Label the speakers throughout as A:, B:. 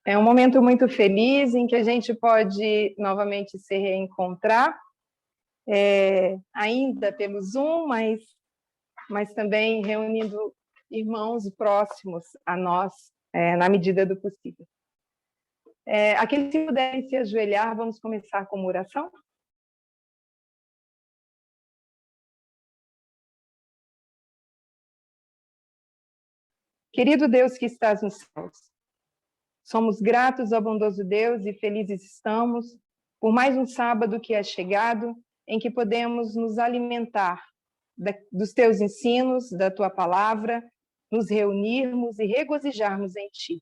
A: É um momento muito feliz em que a gente pode novamente se reencontrar, ainda pelo Zoom, mas também reunindo irmãos próximos a nós, na medida do possível. Aqueles que puderem se ajoelhar, vamos começar com uma oração? Querido Deus que estás nos céus, somos gratos ao bondoso Deus e felizes estamos por mais um sábado que é chegado, em que podemos nos alimentar dos teus ensinos, da tua palavra, nos reunirmos e regozijarmos em ti.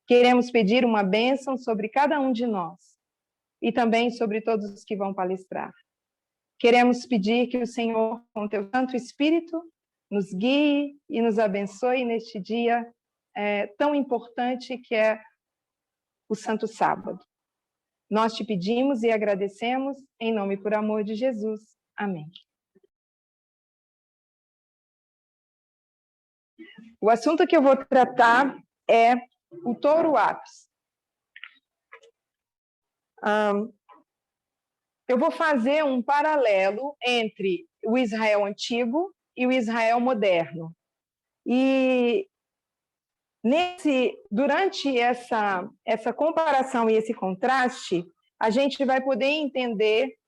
A: Queremos pedir uma bênção sobre cada um de nós e também sobre todos os que vão palestrar. Queremos pedir que o Senhor, com teu Santo Espírito, nos guie e nos abençoe neste dia tão importante que é o Santo Sábado. Nós te pedimos e agradecemos, em nome e por amor de Jesus. Amém. O assunto que eu vou tratar é o touro ápis. Eu vou fazer um paralelo entre o Israel antigo e o Israel moderno. E durante essa comparação e esse contraste, a gente vai poder entender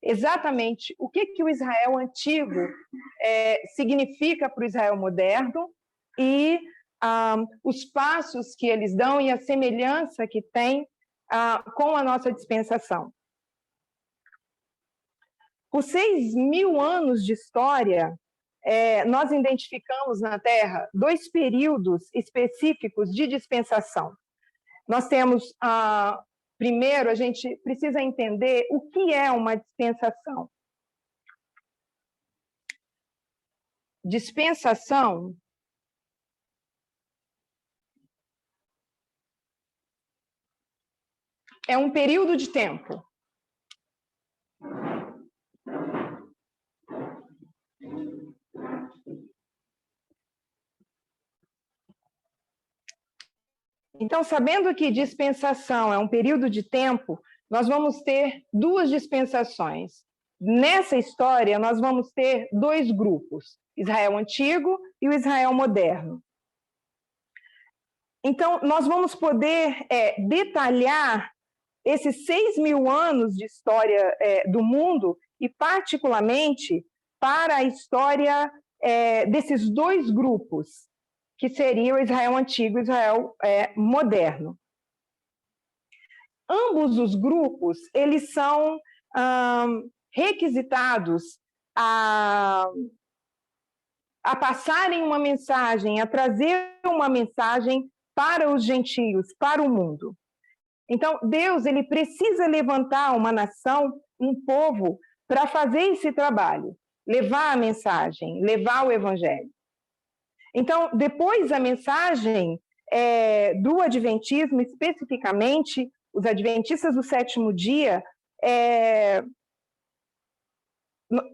A: exatamente o que o Israel antigo significa para o Israel moderno e os passos que eles dão e a semelhança que tem com a nossa dispensação. Por 6.000 anos de história, nós identificamos na Terra 2 períodos específicos de dispensação. Nós temos, primeiro, a gente precisa entender o que é uma dispensação. Dispensação é um período de tempo. Então, sabendo que dispensação é um período de tempo, nós vamos ter 2 dispensações. Nessa história, nós vamos ter 2 grupos, Israel antigo e o Israel moderno. Então, nós vamos poder detalhar esses 6.000 anos de história do mundo e, particularmente, para a história desses 2 grupos, que seria o Israel antigo e o Israel moderno. Ambos os grupos, eles são requisitados a passarem uma mensagem, a trazer uma mensagem para os gentios, para o mundo. Então, Deus ele precisa levantar uma nação, um povo, para fazer esse trabalho, levar a mensagem, levar o evangelho. Então, depois a mensagem do Adventismo, especificamente, os Adventistas do 7º dia,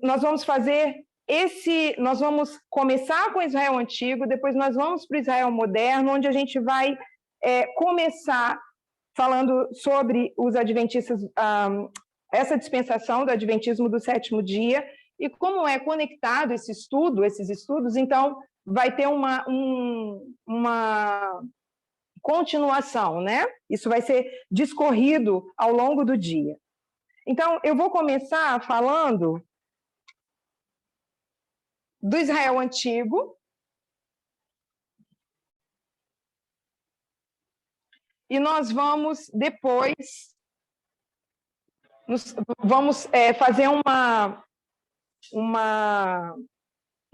A: nós vamos nós vamos começar com Israel antigo, depois nós vamos para o Israel moderno, onde a gente vai começar falando sobre os Adventistas, essa dispensação do Adventismo do 7º dia, e como é conectado esses estudos, então vai ter uma continuação, né? Isso vai ser discorrido ao longo do dia. Então, eu vou começar falando do Israel antigo, e nós vamos depois fazer um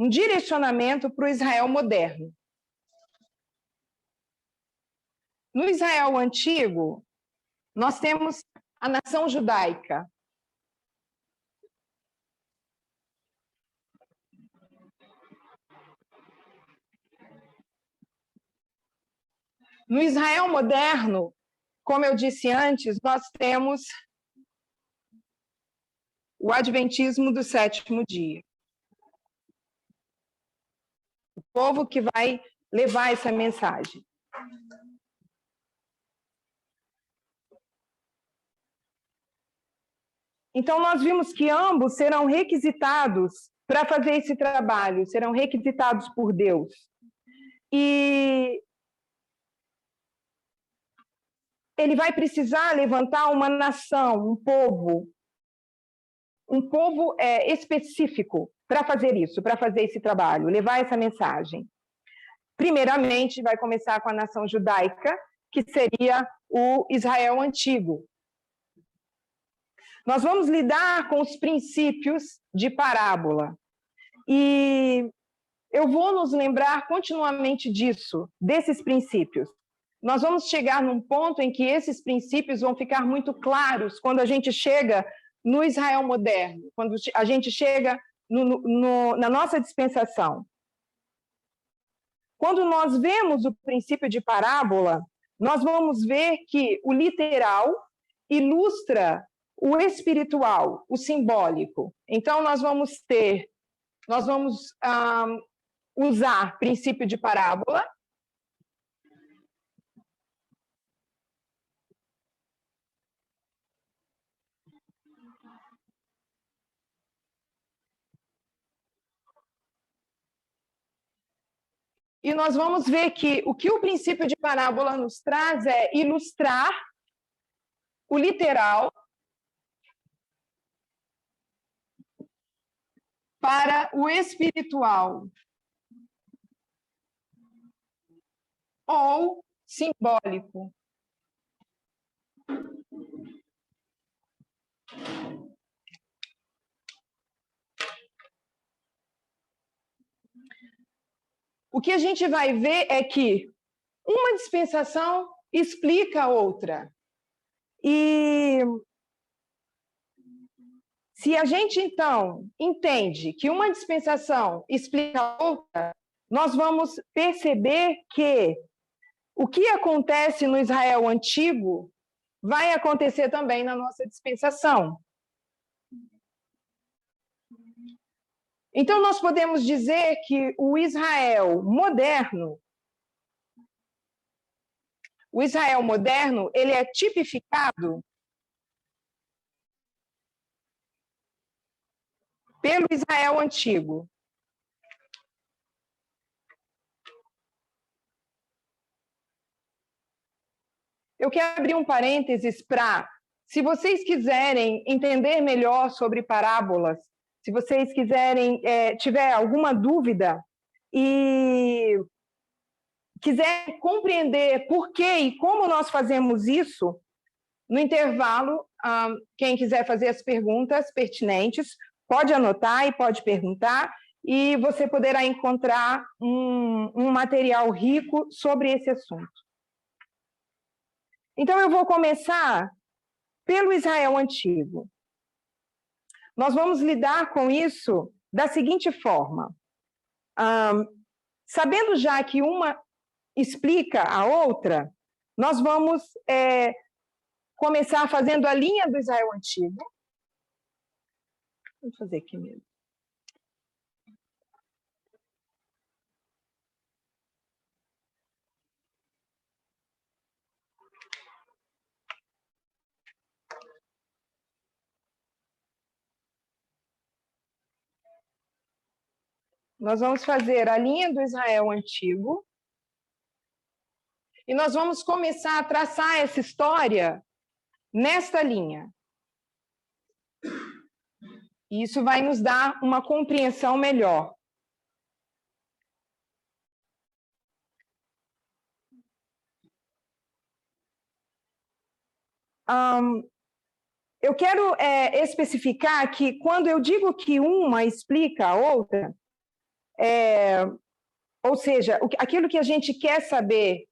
A: direcionamento para o Israel moderno. No Israel antigo, nós temos a nação judaica. No Israel moderno, como eu disse antes, nós temos o Adventismo do 7º dia. O povo que vai levar essa mensagem. Então, nós vimos que ambos serão requisitados para fazer esse trabalho, serão requisitados por Deus. E ele vai precisar levantar uma nação, um povo específico para fazer isso, para fazer esse trabalho, levar essa mensagem. Primeiramente, vai começar com a nação judaica, que seria o Israel antigo. Nós vamos lidar com os princípios de parábola. E eu vou nos lembrar continuamente disso, desses princípios. Nós vamos chegar num ponto em que esses princípios vão ficar muito claros quando a gente chega no Israel moderno, quando a gente chega na nossa dispensação. Quando nós vemos o princípio de parábola, nós vamos ver que o literal ilustra o espiritual, o simbólico. Então, nós vamos usar princípio de parábola. E nós vamos ver que o princípio de parábola nos traz é ilustrar o literal para o espiritual ou simbólico. O que a gente vai ver é que uma dispensação explica a outra. E se a gente, então, entende que uma dispensação explica a outra, nós vamos perceber que o que acontece no Israel antigo vai acontecer também na nossa dispensação. Então, nós podemos dizer que o Israel moderno, ele é tipificado pelo Israel antigo. Eu quero abrir um parênteses para, se vocês quiserem entender melhor sobre parábolas, se vocês quiserem, tiver alguma dúvida e quiser compreender por que e como nós fazemos isso, no intervalo, quem quiser fazer as perguntas pertinentes, pode anotar e pode perguntar, e você poderá encontrar um material rico sobre esse assunto. Então, eu vou começar pelo Israel antigo. Nós vamos lidar com isso da seguinte forma. Sabendo já que uma explica a outra, nós vamos começar fazendo a linha do Israel antigo. Vou fazer aqui mesmo. Nós vamos fazer a linha do Israel antigo e nós vamos começar a traçar essa história nesta linha. E isso vai nos dar uma compreensão melhor. Eu quero especificar que quando eu digo que uma explica a outra, ou seja, aquilo que a gente quer saber,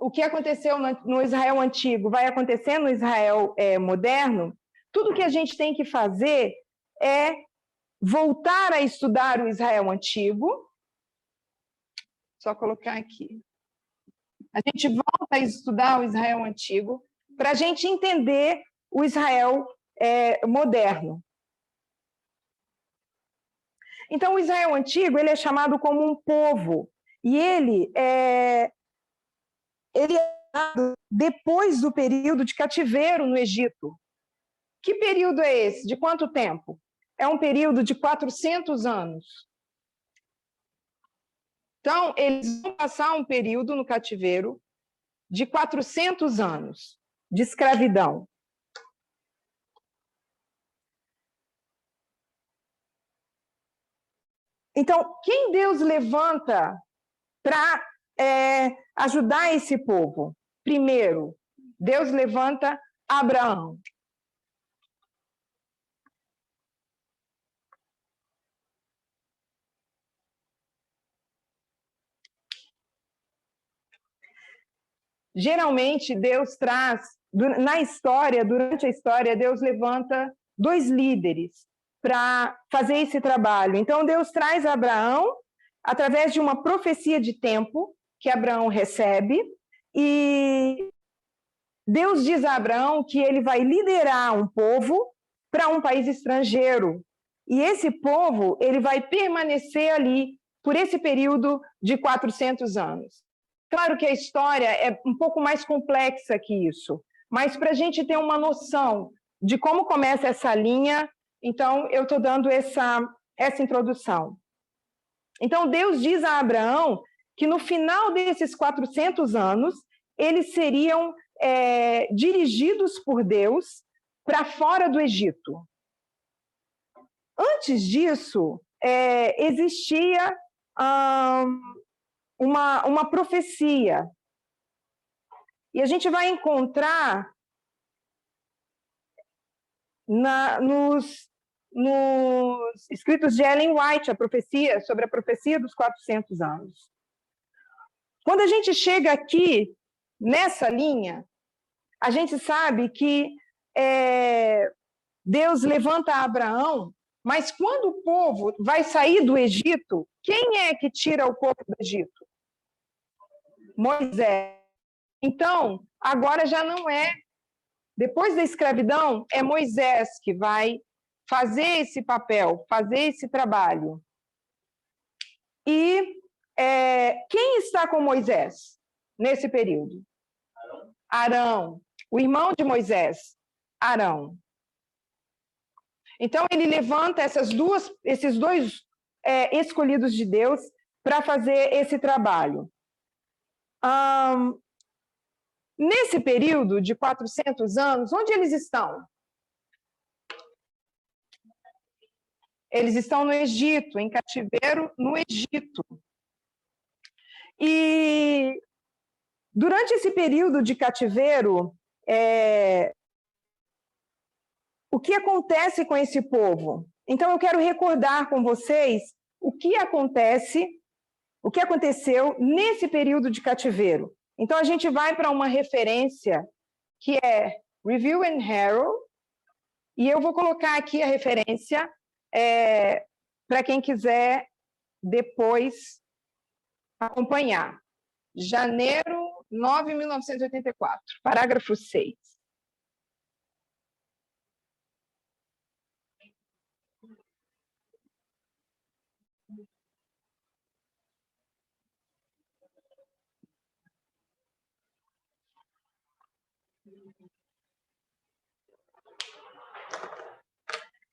A: o que aconteceu no Israel antigo vai acontecer no Israel moderno, tudo que a gente tem que fazer é voltar a estudar o Israel antigo. Só colocar aqui. A gente volta a estudar o Israel antigo para a gente entender o Israel moderno. Então, o Israel antigo ele é chamado como um povo, e ele é dado depois do período de cativeiro no Egito. Que período é esse? De quanto tempo? É um período de 400 anos. Então, eles vão passar um período no cativeiro de 400 anos de escravidão. Então, quem Deus levanta para ajudar esse povo? Primeiro, Deus levanta Abraão. Geralmente, Deus traz, na história, durante a história, Deus levanta 2 líderes para fazer esse trabalho. Então, Deus traz Abraão através de uma profecia de tempo que Abraão recebe, e Deus diz a Abraão que ele vai liderar um povo para um país estrangeiro. E esse povo, ele vai permanecer ali por esse período de 400 anos. Claro que a história é um pouco mais complexa que isso, mas para a gente ter uma noção de como começa essa linha, então eu estou dando essa introdução. Então Deus diz a Abraão que no final desses 400 anos, eles seriam dirigidos por Deus para fora do Egito. Antes disso, existia uma profecia. E a gente vai encontrar nos escritos de Ellen White, sobre a profecia dos 400 anos. Quando a gente chega aqui, nessa linha, a gente sabe que Deus levanta Abraão, mas quando o povo vai sair do Egito, quem é que tira o povo do Egito? Moisés. Então, agora já não é. Depois da escravidão, é Moisés que vai fazer esse papel, fazer esse trabalho. E quem está com Moisés nesse período? Arão, o irmão de Moisés, Arão. Então, ele levanta esses dois escolhidos de Deus para fazer esse trabalho. Nesse período de 400 anos, onde eles estão? Eles estão no Egito, em cativeiro no Egito. E durante esse período de cativeiro, o que acontece com esse povo? Então, eu quero recordar com vocês o que aconteceu nesse período de cativeiro. Então, a gente vai para uma referência que é Review and Herald, e eu vou colocar aqui a referência para quem quiser depois acompanhar. Janeiro 9, 1984, parágrafo 6.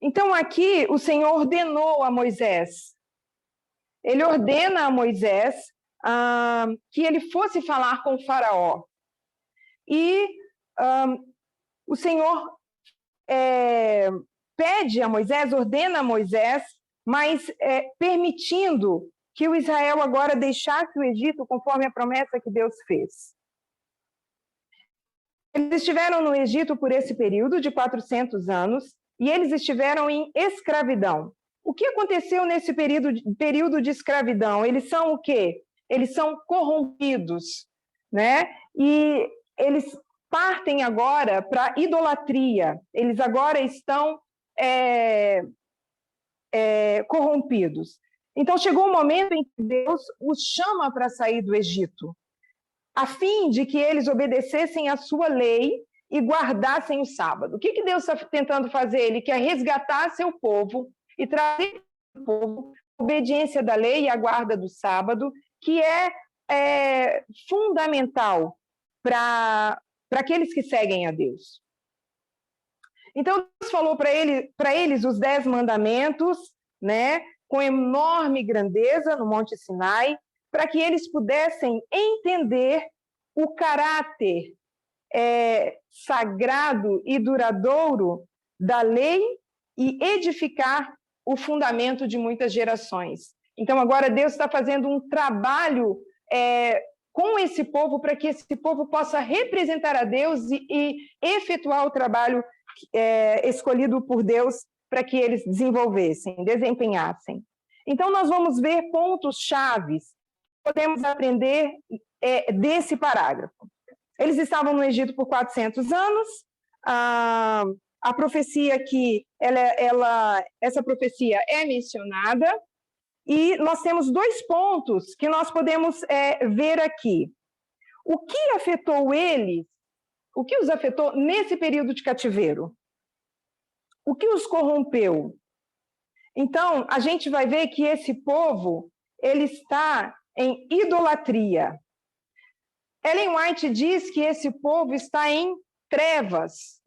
A: Então, aqui, o Senhor ordenou a Moisés. Ele ordena a Moisés que ele fosse falar com o faraó. E o Senhor pede a Moisés, ordena a Moisés, mas permitindo que o Israel agora deixasse o Egito conforme a promessa que Deus fez. Eles estiveram no Egito por esse período de 400 anos, e eles estiveram em escravidão. O que aconteceu nesse período de escravidão? Eles são o quê? Eles são corrompidos, né? E eles partem agora para a idolatria. Eles agora estão corrompidos. Então, chegou um momento em que Deus os chama para sair do Egito, a fim de que eles obedecessem a sua lei e guardassem o sábado. O que Deus está tentando fazer? Ele quer resgatar seu povo e trazer o povo a obediência da lei e a guarda do sábado, que é fundamental para aqueles que seguem a Deus. Então, Deus falou para eles os 10 mandamentos, né, com enorme grandeza no Monte Sinai, para que eles pudessem entender o caráter sagrado e duradouro da lei e edificar o fundamento de muitas gerações. Então, agora Deus está fazendo um trabalho com esse povo para que esse povo possa representar a Deus e efetuar o trabalho escolhido por Deus para que eles desenvolvessem, desempenhassem. Então, nós vamos ver pontos chaves que podemos aprender desse parágrafo. Eles estavam no Egito por 400 anos, a profecia aqui, essa profecia é mencionada, e nós temos 2 pontos que nós podemos ver aqui. O que afetou eles, o que os afetou nesse período de cativeiro? O que os corrompeu? Então, a gente vai ver que esse povo, ele está em idolatria. Ellen White diz que esse povo está em trevas.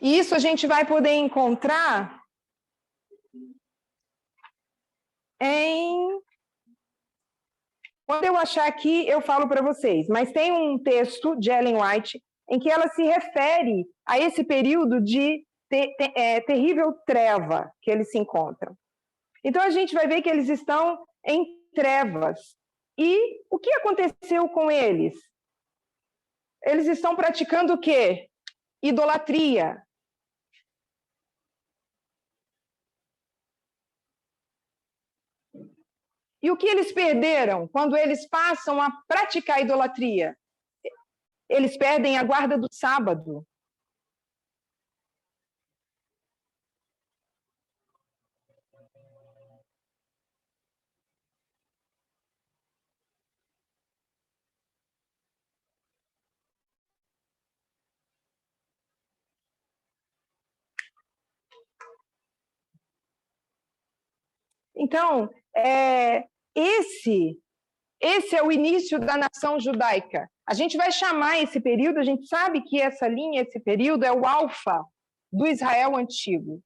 A: E isso a gente vai poder encontrar quando eu achar aqui, eu falo para vocês. Mas tem um texto de Ellen White em que ela se refere a esse período de terrível treva que eles se encontram. Então, a gente vai ver que eles estão em trevas. E o que aconteceu com eles? Eles estão praticando o quê? Idolatria. E o que eles perderam quando eles passam a praticar idolatria? Eles perdem a guarda do sábado. Então, esse é o início da nação judaica. A gente vai chamar esse período, a gente sabe que essa linha, esse período é o alfa do Israel antigo.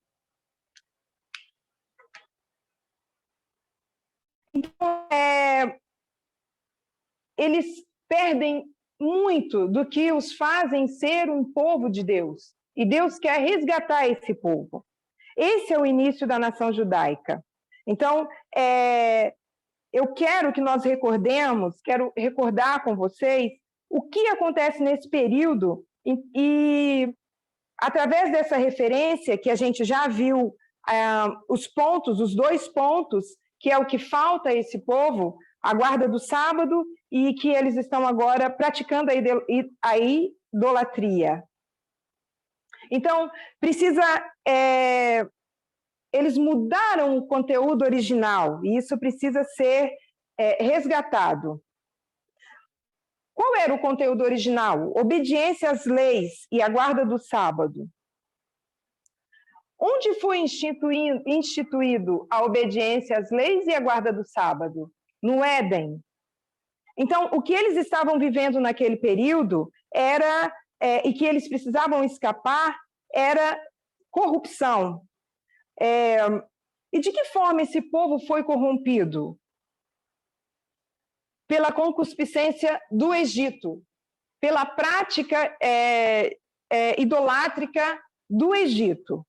A: Então, eles perdem muito do que os fazem ser um povo de Deus. E Deus quer resgatar esse povo. Esse é o início da nação judaica. Então, eu quero que nós quero recordar com vocês o que acontece nesse período e através dessa referência que a gente já viu os 2 pontos, que é o que falta a esse povo, a guarda do sábado e que eles estão agora praticando a idolatria. Então, eles mudaram o conteúdo original e isso precisa ser resgatado. Qual era o conteúdo original? Obediência às leis e a guarda do sábado. Onde foi instituído a obediência às leis e a guarda do sábado? No Éden. Então, o que eles estavam vivendo naquele período e que eles precisavam escapar era corrupção. E de que forma esse povo foi corrompido? Pela concupiscência do Egito, pela prática idolátrica do Egito.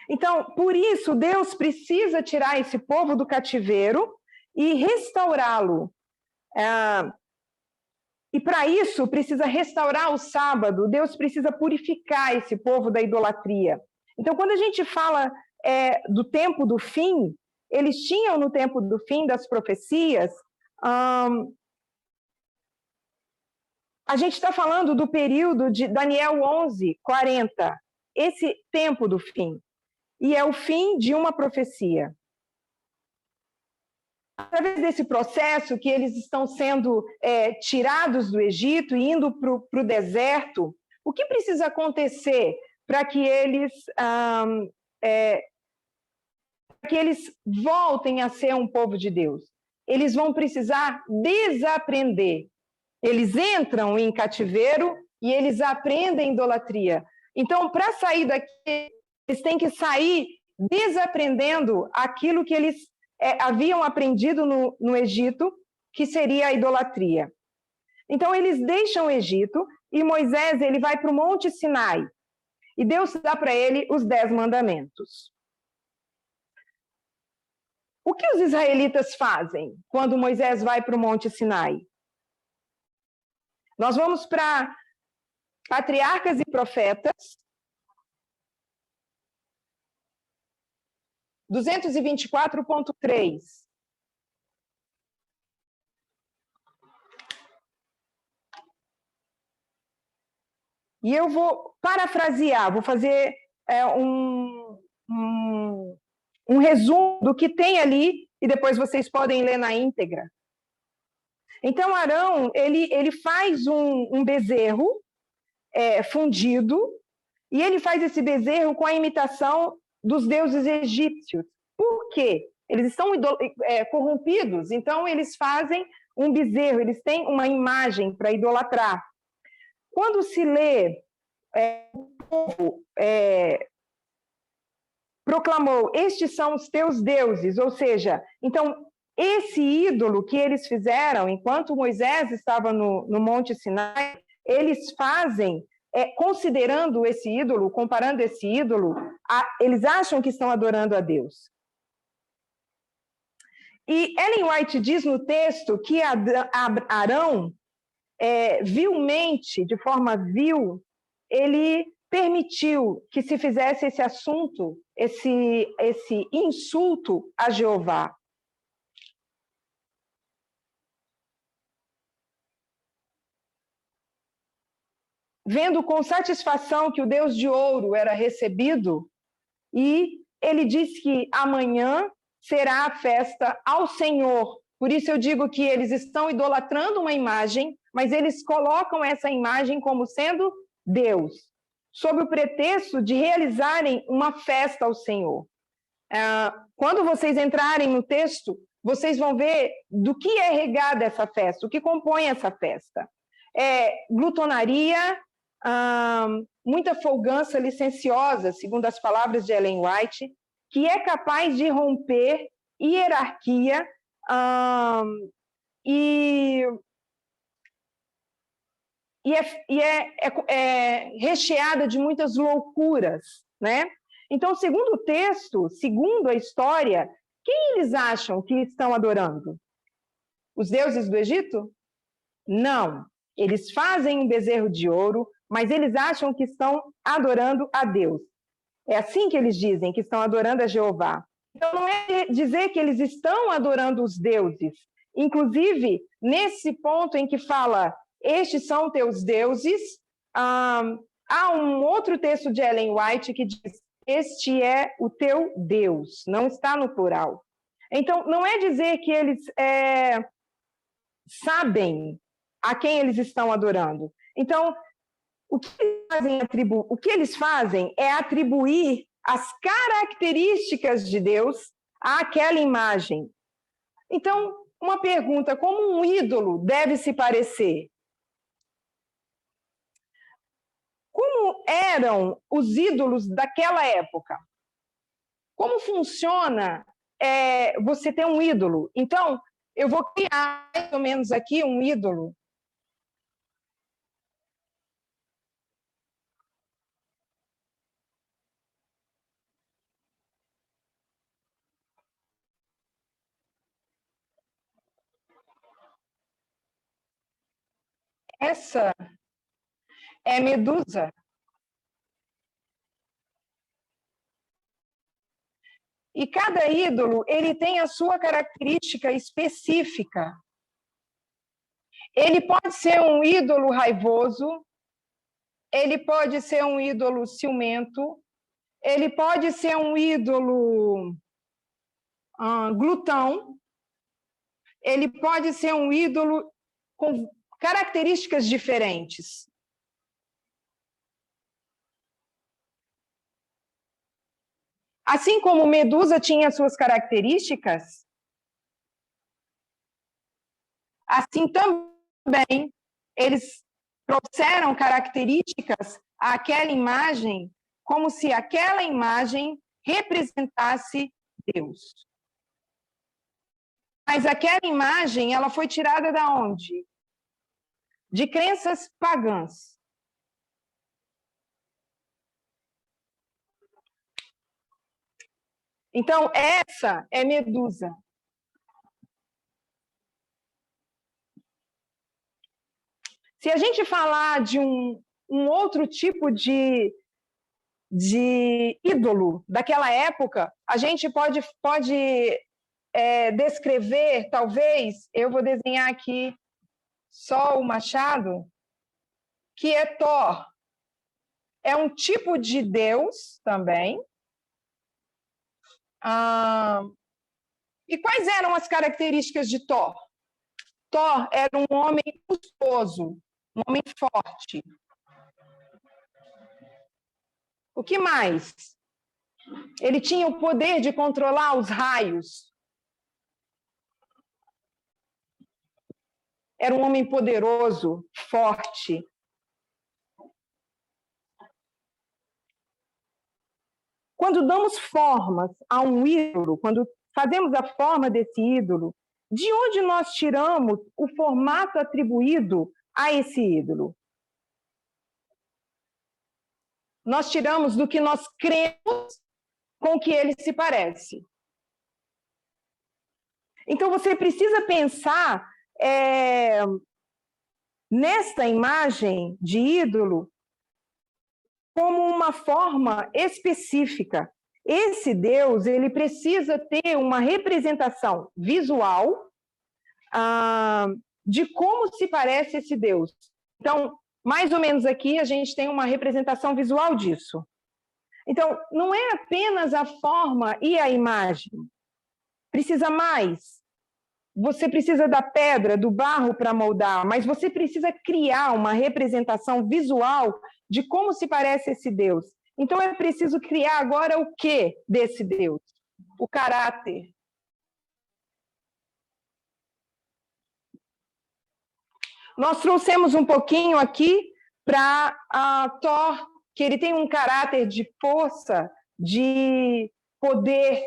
A: Então, por isso, Deus precisa tirar esse povo do cativeiro e restaurá-lo. E para isso, precisa restaurar o sábado, Deus precisa purificar esse povo da idolatria. Então, quando a gente fala do tempo do fim, eles tinham no tempo do fim das profecias, a gente está falando do período de Daniel 11, 40, esse tempo do fim. E é o fim de uma profecia. Através desse processo que eles estão sendo tirados do Egito e indo para o deserto, o que precisa acontecer para que eles voltem a ser um povo de Deus? Eles vão precisar desaprender Eles entram em cativeiro e eles aprendem idolatria. Então, para sair daqui, eles têm que sair desaprendendo aquilo que eles haviam aprendido no Egito, que seria a idolatria. Então, eles deixam o Egito e Moisés ele vai para o Monte Sinai. E Deus dá para ele os 10 mandamentos. O que os israelitas fazem quando Moisés vai para o Monte Sinai? Nós vamos para Patriarcas e Profetas, 224.3. E eu vou parafrasear, vou fazer um resumo do que tem ali, e depois vocês podem ler na íntegra. Então, Arão, ele faz um bezerro fundido, e ele faz esse bezerro com a imitação dos deuses egípcios. Por quê? Eles estão corrompidos, então eles fazem um bezerro, eles têm uma imagem para idolatrar. Quando se lê, o povo proclamou, estes são os teus deuses, ou seja, então, esse ídolo que eles fizeram, enquanto Moisés estava no Monte Sinai, eles fazem, considerando esse ídolo, comparando esse ídolo, eles acham que estão adorando a Deus. E Ellen White diz no texto que Arão, vilmente, de forma vil, ele permitiu que se fizesse esse assunto, esse insulto a Jeová. Vendo com satisfação que o Deus de ouro era recebido, e ele diz que amanhã será a festa ao Senhor. Por isso eu digo que eles estão idolatrando uma imagem, mas eles colocam essa imagem como sendo Deus, sob o pretexto de realizarem uma festa ao Senhor. Quando vocês entrarem no texto, vocês vão ver do que é regada essa festa, o que compõe essa festa. Glutonaria, muita folgança licenciosa, segundo as palavras de Ellen White, que é capaz de romper hierarquia e é recheada de muitas loucuras, né? Então, segundo o texto, segundo a história, quem eles acham que estão adorando? Os deuses do Egito? Não. Eles fazem um bezerro de ouro, mas eles acham que estão adorando a Deus. É assim que eles dizem, que estão adorando a Jeová. Então, não é dizer que eles estão adorando os deuses. Inclusive, nesse ponto em que fala, estes são teus deuses, há um outro texto de Ellen White que diz, este é o teu Deus, não está no plural. Então, não é dizer que eles sabem a quem eles estão adorando. Então, o que eles fazem é atribuir as características de Deus àquela imagem. Então, uma pergunta, como um ídolo deve se parecer? Como eram os ídolos daquela época? Como funciona você ter um ídolo? Então, eu vou criar mais ou menos aqui um ídolo. Essa é Medusa. E cada ídolo, ele tem a sua característica específica. Ele pode ser um ídolo raivoso, ele pode ser um ídolo ciumento, ele pode ser um ídolo glutão, ele pode ser um ídolo com características diferentes. Assim como Medusa tinha suas características, assim também eles trouxeram características àquela imagem, como se aquela imagem representasse Deus. Mas aquela imagem, ela foi tirada da onde? De crenças pagãs. Então, essa é Medusa. Se a gente falar de um outro tipo de ídolo daquela época, a gente pode descrever, talvez, eu vou desenhar aqui só o machado, que é Thor. É um tipo de Deus também. E quais eram as características de Thor? Thor era um homem musculoso, um homem forte. O que mais? Ele tinha o poder de controlar os raios. Era um homem poderoso, forte. Quando damos formas a um ídolo, quando fazemos a forma desse ídolo, de onde nós tiramos o formato atribuído a esse ídolo? Nós tiramos do que nós cremos com que ele se parece. Então, você precisa pensar nesta imagem de ídolo como uma forma específica. Esse Deus, ele precisa ter uma representação visual de como se parece esse Deus. Então, mais ou menos aqui, a gente tem uma representação visual disso. Então, não é apenas a forma e a imagem. Precisa mais. Você precisa da pedra, do barro para moldar, mas você precisa criar uma representação visual de como se parece esse Deus. Então, é preciso criar agora o que desse Deus? O caráter. Nós trouxemos um pouquinho aqui para Thor, que ele tem um caráter de força, de poder.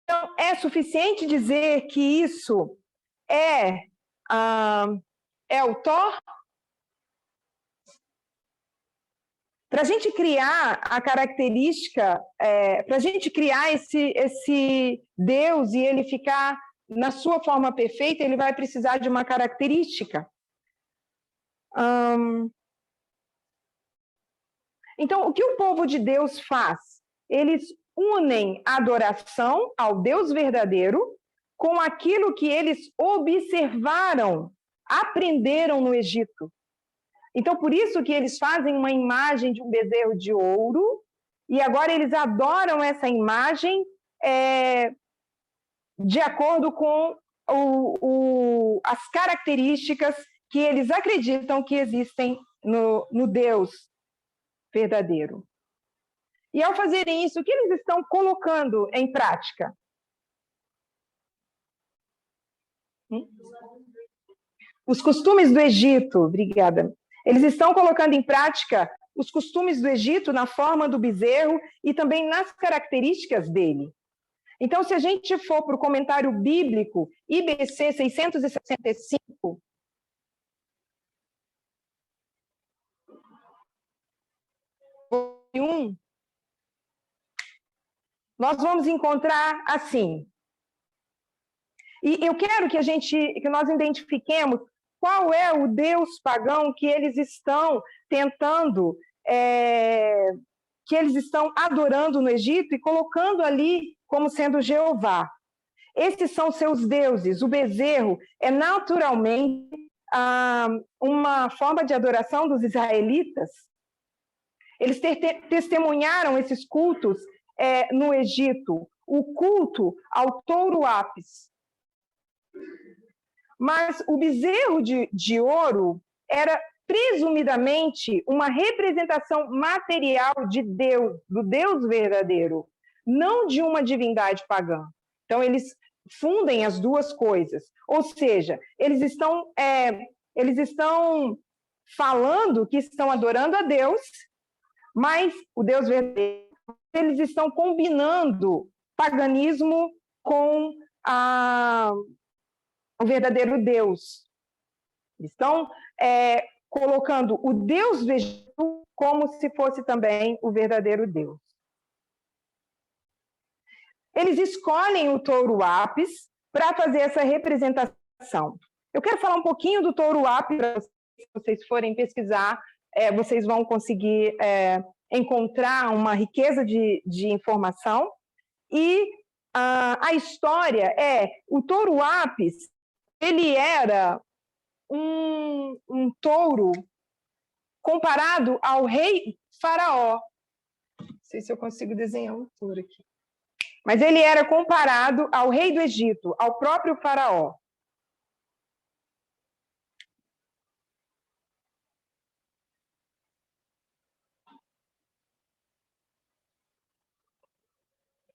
A: Então, é suficiente dizer que isso é o Thor? Para a gente criar a característica, para a gente criar esse Deus e ele ficar na sua forma perfeita, ele vai precisar de uma característica. Então, o que o povo de Deus faz? Eles unem a adoração ao Deus verdadeiro com aquilo que eles observaram, aprenderam no Egito. Então, por isso que eles fazem uma imagem de um bezerro de ouro, e agora eles adoram essa imagem de acordo com as características que eles acreditam que existem no Deus verdadeiro. E ao fazerem isso, o que eles estão colocando em prática? Os costumes do Egito, obrigada. Eles estão colocando em prática os costumes do Egito na forma do bezerro e também nas características dele. Então, se a gente for para o comentário bíblico, IBC 665, nós vamos encontrar assim. E eu quero que nós identifiquemos qual é o Deus pagão que eles estão tentando, que eles estão adorando no Egito e colocando ali como sendo Jeová. Esses são seus deuses. O bezerro é naturalmente uma forma de adoração dos israelitas. Eles testemunharam esses cultos no Egito, o culto ao touro ápis. Mas o bezerro de ouro era presumidamente uma representação material de Deus, do Deus verdadeiro, não de uma divindade pagã. Então, eles fundem as duas coisas. Ou seja, eles estão falando que estão adorando a Deus, mas o Deus verdadeiro, eles estão combinando paganismo com o verdadeiro Deus. Estão colocando o Deus vegetal como se fosse também o verdadeiro Deus. Eles escolhem o touro ápis para fazer essa representação. Eu quero falar um pouquinho do touro ápis, para vocês forem pesquisar, vocês vão conseguir encontrar uma riqueza de informação. E a história o touro ápis, ele era um touro comparado ao rei Faraó. Não sei se eu consigo desenhar um touro aqui. Mas ele era comparado ao rei do Egito, ao próprio Faraó.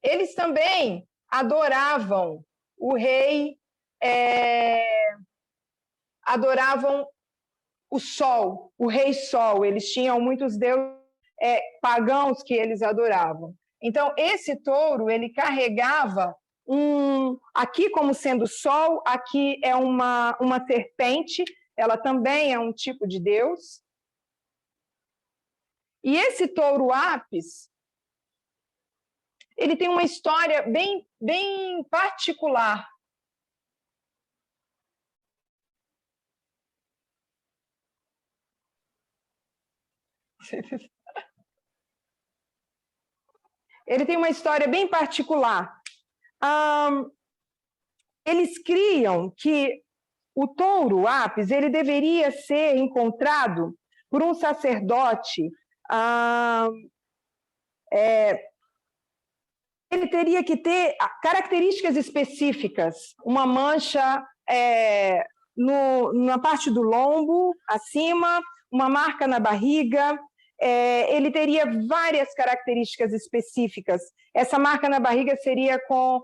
A: Eles também adoravam o rei, adoravam o sol, o rei sol. Eles tinham muitos deuses pagãos que eles adoravam. Então, esse touro, ele carregava aqui como sendo sol, aqui é uma serpente, ela também é um tipo de deus. E esse touro ápis, ele tem uma história bem, bem particular. Ele tem uma história bem particular. Eles criam que o touro ápis ele deveria ser encontrado por um sacerdote. Ele teria que ter características específicas, uma mancha na parte do lombo, acima, uma marca na barriga. Ele teria várias características específicas. Essa marca na barriga seria com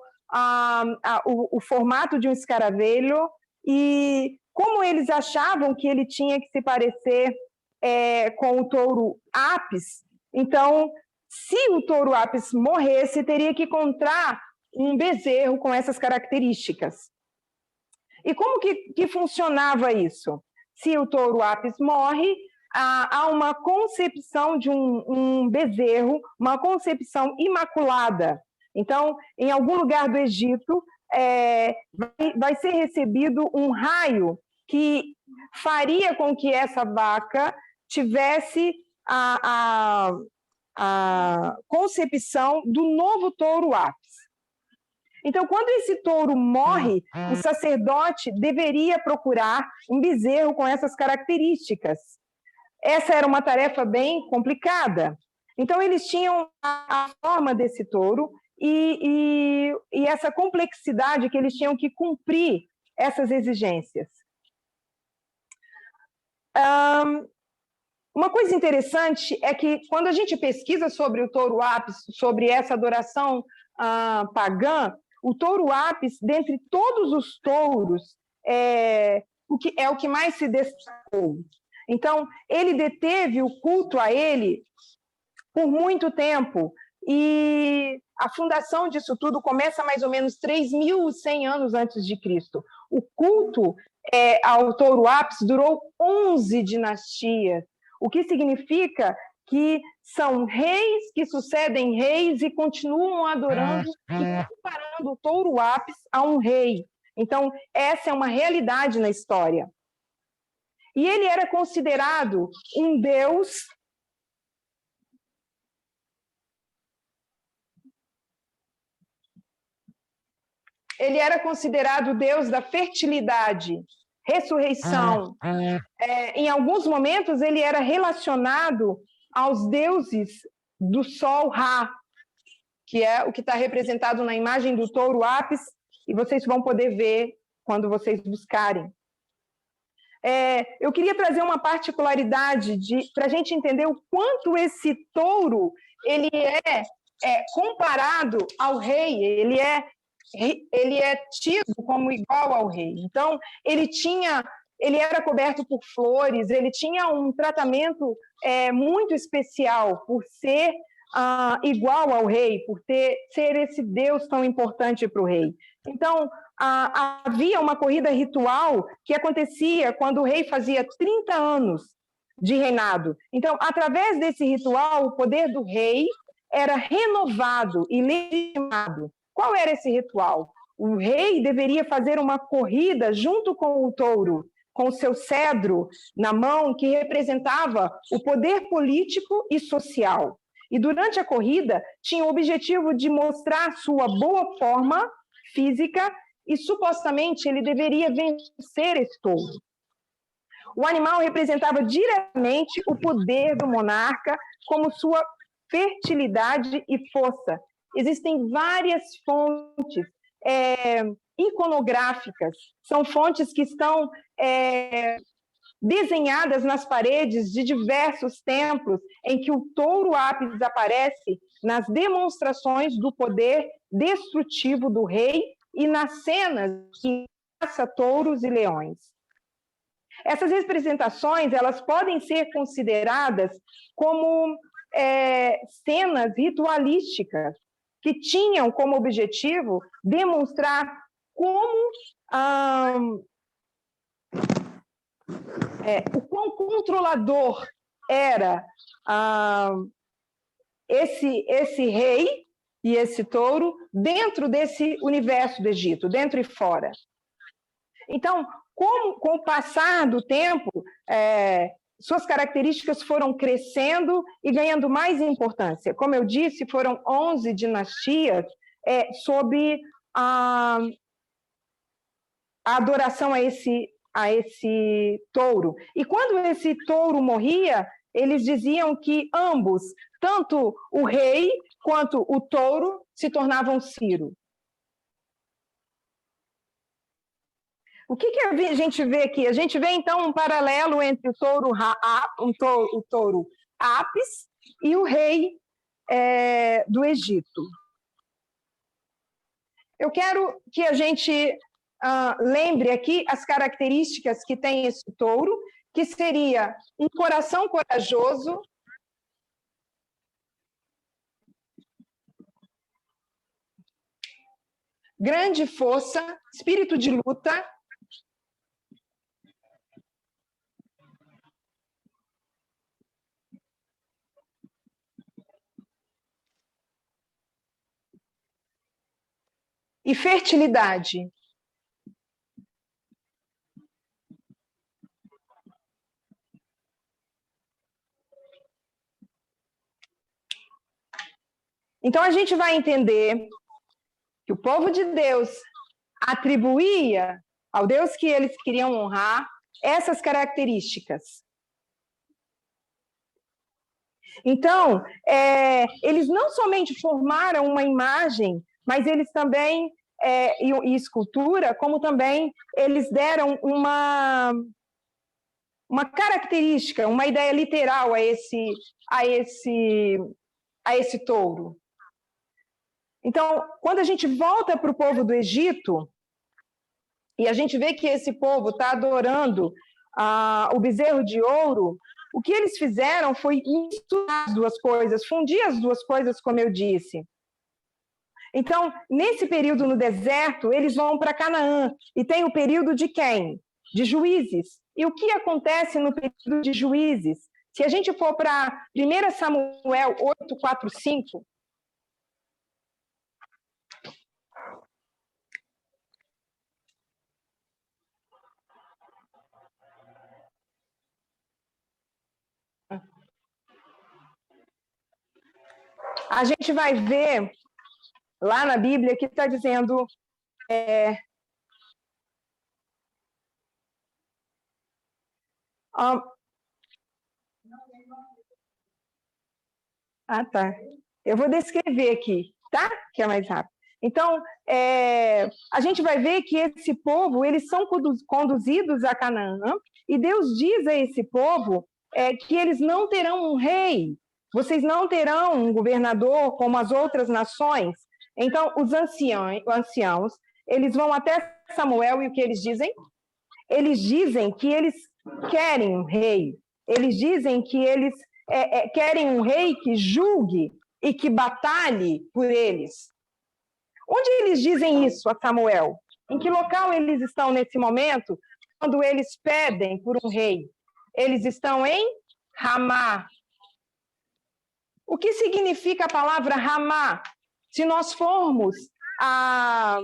A: o formato de um escaravelho, e como eles achavam que ele tinha que se parecer com o touro ápis, então, se o touro ápis morresse, teria que encontrar um bezerro com essas características. E como que funcionava isso? Se o touro ápis morre, há uma concepção de um bezerro, uma concepção imaculada. Então, em algum lugar do Egito, vai ser recebido um raio que faria com que essa vaca tivesse a concepção do novo touro ápis. Então, quando esse touro morre, o sacerdote deveria procurar um bezerro com essas características. Essa era uma tarefa bem complicada. Então, eles tinham a forma desse touro e essa complexidade que eles tinham que cumprir essas exigências. Uma coisa interessante é que, quando a gente pesquisa sobre o touro ápis, sobre essa adoração pagã, o touro ápis, dentre todos os touros, é o que mais se destacou. Então, ele deteve o culto a ele por muito tempo, e a fundação disso tudo começa mais ou menos 3.100 anos antes de Cristo. O culto ao touro ápis durou 11 dinastias, o que significa que são reis que sucedem reis e continuam adorando e comparando o touro ápis a um rei. Então, essa é uma realidade na história. E ele era considerado um deus o deus da fertilidade, ressurreição. Em alguns momentos, ele era relacionado aos deuses do sol Ra, que é o que está representado na imagem do touro ápis, e vocês vão poder ver quando vocês buscarem. eu queria trazer uma particularidade para a gente entender o quanto esse touro ele é comparado ao rei, ele é tido como igual ao rei. Então, ele era coberto por flores, ele tinha um tratamento muito especial por ser igual ao rei, por ser esse Deus tão importante para o rei. Então, havia uma corrida ritual que acontecia quando o rei fazia 30 anos de reinado. Então, através desse ritual, o poder do rei era renovado e legitimado. Qual era esse ritual? O rei deveria fazer uma corrida junto com o touro, com o seu cedro na mão, que representava o poder político e social. E durante a corrida, tinha o objetivo de mostrar sua boa forma física e, supostamente, ele deveria vencer esse touro. O animal representava diretamente o poder do monarca, como sua fertilidade e força. Existem várias fontes iconográficas, são fontes que estão desenhadas nas paredes de diversos templos, em que o touro ápis aparece nas demonstrações do poder destrutivo do rei e nas cenas que caça touros e leões. Essas representações, elas podem ser consideradas como cenas ritualísticas que tinham como objetivo demonstrar como o quão controlador era esse rei e esse touro dentro desse universo do Egito, dentro e fora. Então, com o passar do tempo, suas características foram crescendo e ganhando mais importância. Como eu disse, foram 11 dinastias sob a adoração a esse touro. E quando esse touro morria, eles diziam que ambos, tanto o rei quanto o touro, se tornavam Ciro. O que a gente vê aqui? A gente vê, então, um paralelo entre o touro Apis e o rei do Egito. Eu quero que a gente lembre aqui as características que tem esse touro, que seria um coração corajoso, grande força, espírito de luta, e fertilidade. Então, a gente vai entender que o povo de Deus atribuía ao Deus que eles queriam honrar essas características. Então, eles não somente formaram uma imagem, mas eles também, e escultura, como também eles deram uma característica, uma ideia literal a esse touro. Então, quando a gente volta para o povo do Egito, e a gente vê que esse povo está adorando o bezerro de ouro, o que eles fizeram foi misturar as duas coisas, fundir as duas coisas, como eu disse. Então, nesse período no deserto, eles vão para Canaã, e tem o período de quem? De Juízes. E o que acontece no período de Juízes? Se a gente for para 1 Samuel 8, 4, 5... a gente vai ver lá na Bíblia que está dizendo tá. Eu vou descrever aqui, tá? Que é mais rápido. Então, a gente vai ver que esse povo, eles são conduzidos a Canaã, E Deus diz a esse povo que eles não terão um rei, vocês não terão um governador como as outras nações. Então, os anciãos, eles vão até Samuel e o que eles dizem? Eles dizem que eles querem um rei. Eles dizem que eles querem um rei que julgue e que batalhe por eles. Onde eles dizem isso a Samuel? Em que local eles estão nesse momento, quando eles pedem por um rei? Eles estão em Ramá. O que significa a palavra Ramá? Se nós formos a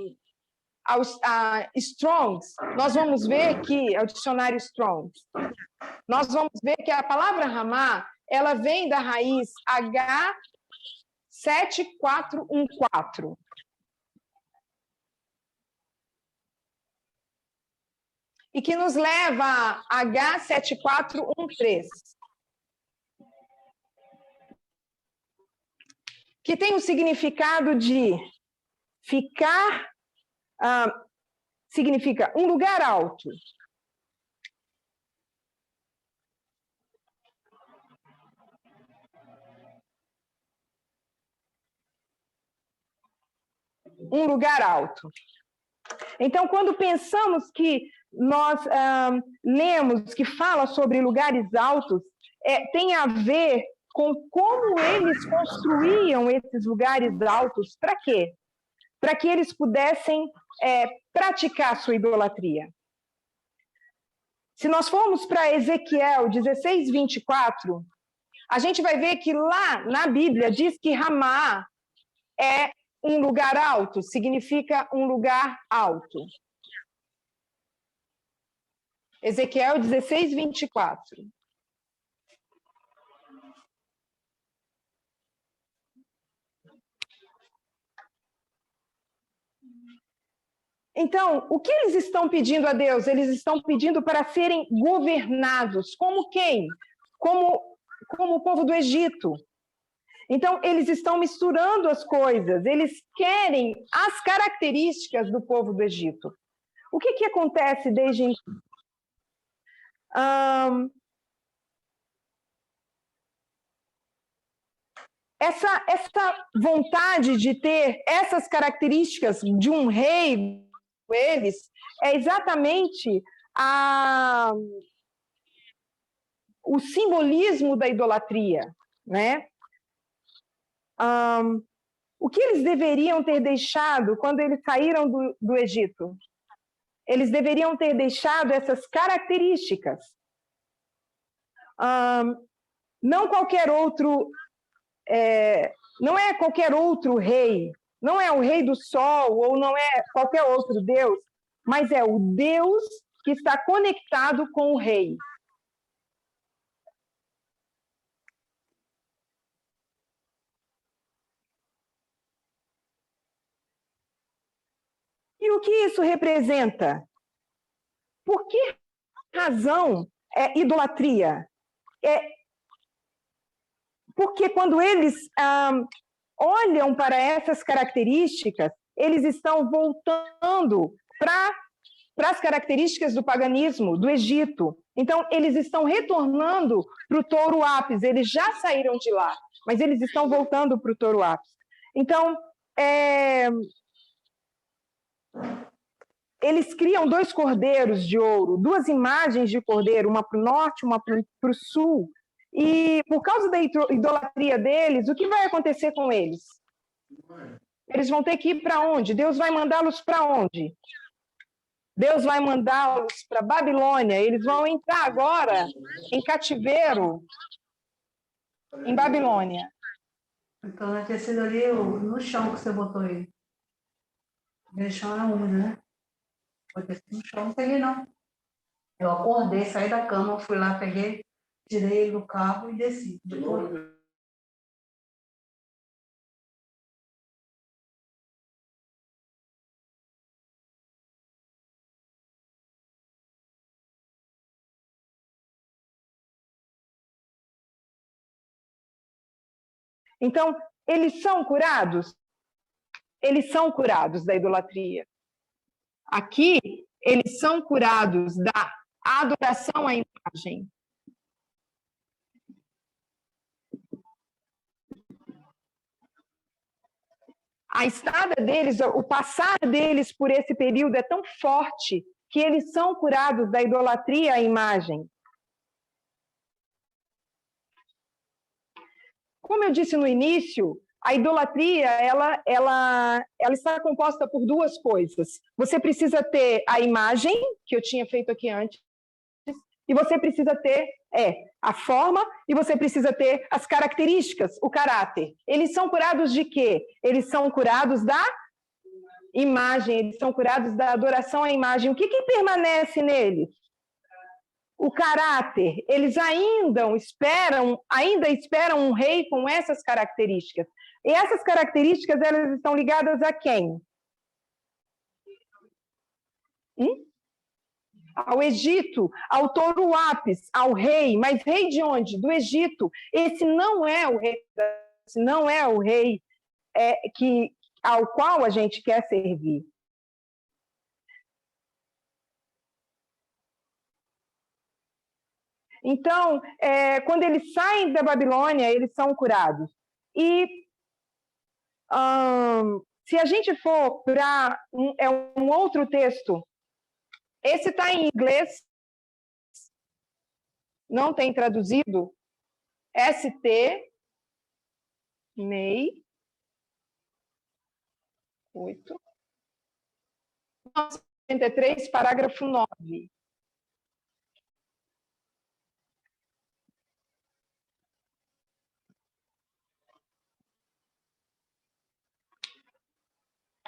A: Strong's, nós vamos ver que, ao dicionário Strong's, nós vamos ver que a palavra Ramá, ela vem da raiz H7414. E que nos leva a H7413. Que tem o significado de ficar, significa um lugar alto. Um lugar alto. Então, quando pensamos que nós lemos que fala sobre lugares altos, tem a ver com como eles construíam esses lugares altos. Para quê? Para que eles pudessem praticar sua idolatria. Se nós formos para Ezequiel 16, 24, a gente vai ver que lá na Bíblia diz que Ramá é um lugar alto, significa um lugar alto. Ezequiel 16, 24. Então, o que eles estão pedindo a Deus? Eles estão pedindo para serem governados. Como quem? Como o povo do Egito. Então, eles estão misturando as coisas. Eles querem as características do povo do Egito. O que acontece desde então? Essa vontade de ter essas características de um rei, eles, é exatamente o simbolismo da idolatria, né? O que eles deveriam ter deixado quando eles saíram do Egito? Eles deveriam ter deixado essas características. Não qualquer outro, não é qualquer outro rei, não é o rei do sol, ou não é qualquer outro Deus, mas é o Deus que está conectado com o rei. E o que isso representa? Por que razão é idolatria? Porque quando eles olham para essas características, eles estão voltando para as características do paganismo, do Egito. Então, eles estão retornando para o touro ápis. Eles já saíram de lá, mas eles estão voltando para o touro ápis. Então, eles criam 2 cordeiros de ouro, 2 imagens de cordeiro, uma para o norte, uma para o sul. E por causa da idolatria deles, o que vai acontecer com eles? Eles vão ter que ir para onde? Deus vai mandá-los para onde? Deus vai mandá-los para Babilônia. Eles vão entrar agora em cativeiro em Babilônia.
B: Então, deve ter sido ali no chão que você botou ele. O chão era úmido, né? Pode ter sido no chão, não peguei não. Eu acordei, saí da cama, fui lá, peguei, tirei ele do carro e desci. Depois...
A: Então, eles são curados? Eles são curados da idolatria. Aqui, eles são curados da a adoração à imagem. A estada deles, o passar deles por esse período é tão forte que eles são curados da idolatria à imagem. Como eu disse no início, a idolatria ela está composta por duas coisas. Você precisa ter a imagem, que eu tinha feito aqui antes, e você precisa ter a forma, e você precisa ter as características, o caráter. Eles são curados de quê? Eles são curados da imagem, eles são curados da adoração à imagem. O que permanece neles? O caráter. Eles ainda esperam um rei com essas características. E essas características, elas estão ligadas a quem? Ao Egito, ao touro Apis, ao rei. Mas rei de onde? Do Egito. Esse não é o rei ao qual a gente quer servir. Então, quando eles saem da Babilônia, eles são curados. E se a gente for para um outro texto, esse está em inglês, não tem traduzido, ST, MEI, 8, 73, parágrafo 9.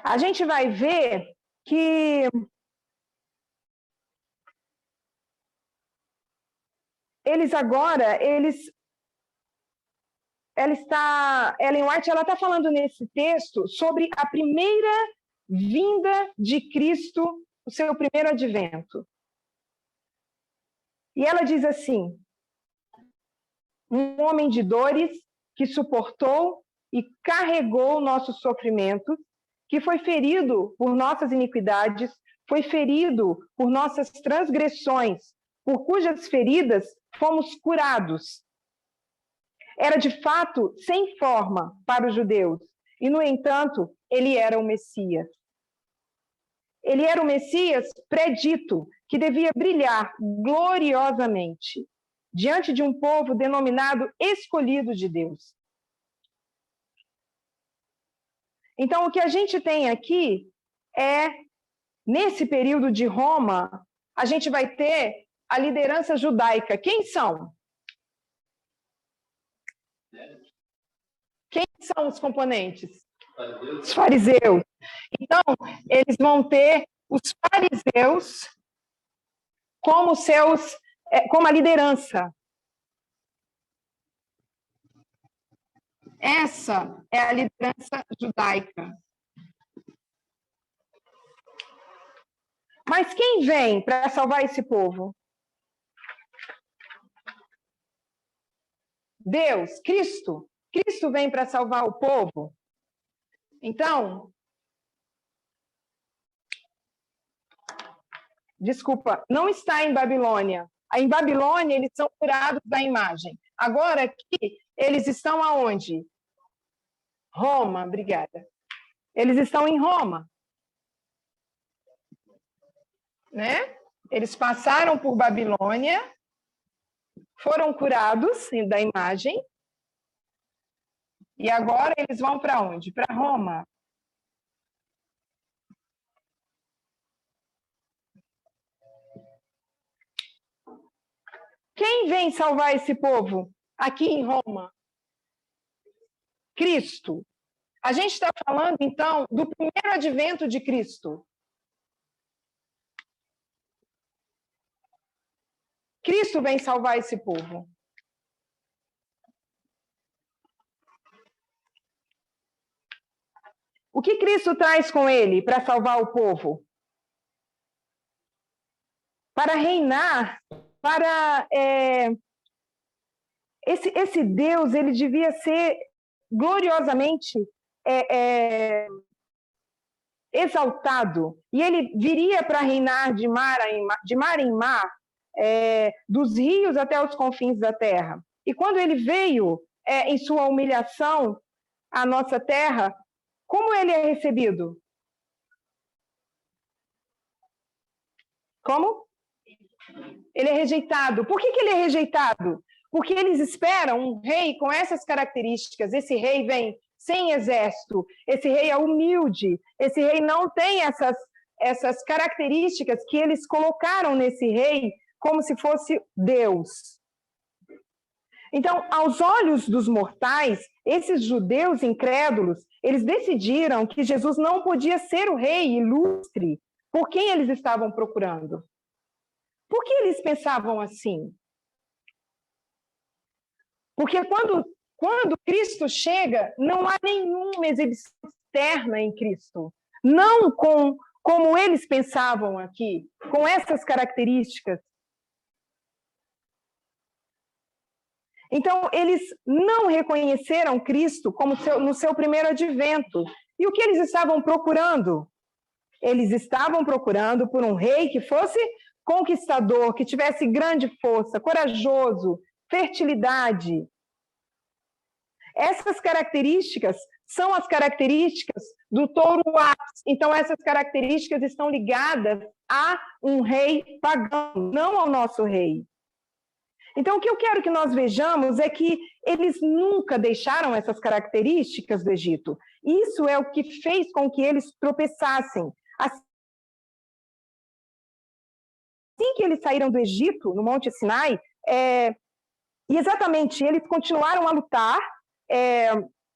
A: A gente vai ver que Ellen White está falando nesse texto sobre a primeira vinda de Cristo, o seu primeiro advento. E ela diz assim: um homem de dores que suportou e carregou nossos sofrimentos, que foi ferido por nossas iniquidades, foi ferido por nossas transgressões, por cujas feridas fomos curados. Era de fato sem forma para os judeus, e no entanto, ele era o Messias. Ele era o Messias predito, que devia brilhar gloriosamente diante de um povo denominado escolhido de Deus. Então, o que a gente tem aqui nesse período de Roma, a gente vai ter a liderança judaica. Quem são? Quem são os componentes? Os fariseus. Então, eles vão ter os fariseus como a liderança. Essa é a liderança judaica. Mas quem vem para salvar esse povo? Deus, Cristo. Cristo vem para salvar o povo. Então, desculpa, não está em Babilônia. Em Babilônia, eles são curados da imagem. Agora, aqui, eles estão aonde? Roma, obrigada. Eles estão em Roma. Né? Eles passaram por Babilônia, foram curados da imagem, e agora eles vão para onde? Para Roma. Quem vem salvar esse povo aqui em Roma? Cristo. A gente está falando, então, do primeiro advento de Cristo. Cristo vem salvar esse povo. O que Cristo traz com ele para salvar o povo? Para reinar, esse Deus, ele devia ser gloriosamente exaltado. E ele viria para reinar de mar em mar, dos rios até os confins da terra. E quando ele veio em sua humilhação à nossa terra, como ele é recebido? Como? Ele é rejeitado. Por que ele é rejeitado? Porque eles esperam um rei com essas características. Esse rei vem sem exército, esse rei é humilde, esse rei não tem essas características que eles colocaram nesse rei como se fosse Deus. Então, aos olhos dos mortais, esses judeus incrédulos, eles decidiram que Jesus não podia ser o rei ilustre por quem eles estavam procurando. Por que eles pensavam assim? Porque quando Cristo chega, não há nenhuma exibição externa em Cristo. Não como eles pensavam aqui, com essas características. Então, eles não reconheceram Cristo como no seu primeiro advento. E o que eles estavam procurando? Eles estavam procurando por um rei que fosse conquistador, que tivesse grande força, corajoso, fertilidade. Essas características são as características do touro Ápis. Então, essas características estão ligadas a um rei pagão, não ao nosso rei. Então, o que eu quero que nós vejamos é que eles nunca deixaram essas características do Egito. Isso é o que fez com que eles tropeçassem. Assim que eles saíram do Egito, no Monte Sinai, e exatamente, eles continuaram a lutar.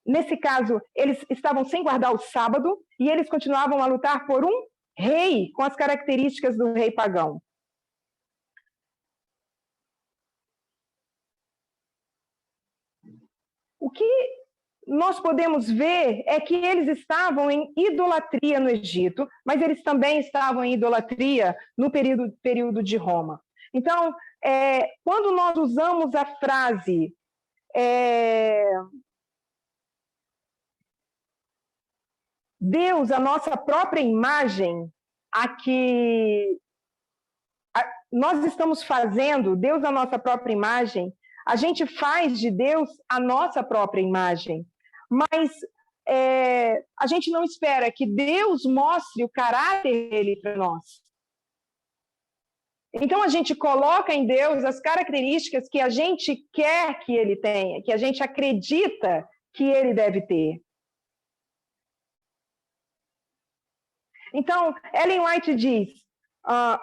A: Nesse caso, eles estavam sem guardar o sábado, e eles continuavam a lutar por um rei com as características do rei pagão. O que nós podemos ver é que eles estavam em idolatria no Egito, mas eles também estavam em idolatria no período de Roma. Então, quando nós usamos a frase Deus, a nossa própria imagem, nós estamos fazendo Deus a nossa própria imagem, a gente faz de Deus a nossa própria imagem, mas a gente não espera que Deus mostre o caráter dele para nós. Então, a gente coloca em Deus as características que a gente quer que ele tenha, que a gente acredita que ele deve ter. Então, Ellen White diz,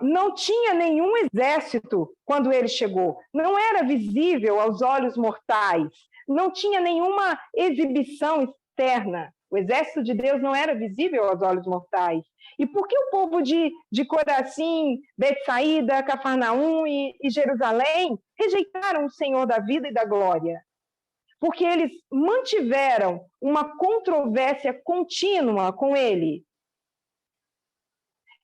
A: não tinha nenhum exército quando ele chegou, não era visível aos olhos mortais, não tinha nenhuma exibição externa. O exército de Deus não era visível aos olhos mortais. E por que o povo de Corazim, Betsaída, Cafarnaum e Jerusalém rejeitaram o Senhor da vida e da glória? Porque eles mantiveram uma controvérsia contínua com ele.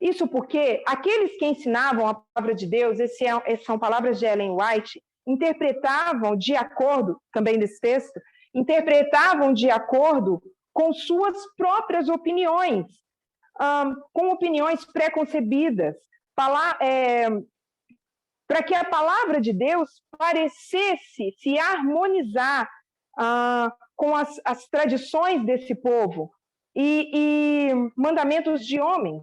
A: Isso porque aqueles que ensinavam a palavra de Deus, essas são palavras de Ellen White, interpretavam de acordo, também nesse texto, interpretavam de acordo com suas próprias opiniões, com opiniões preconcebidas, para que a palavra de Deus parecesse se harmonizar com as tradições desse povo e mandamentos de homens.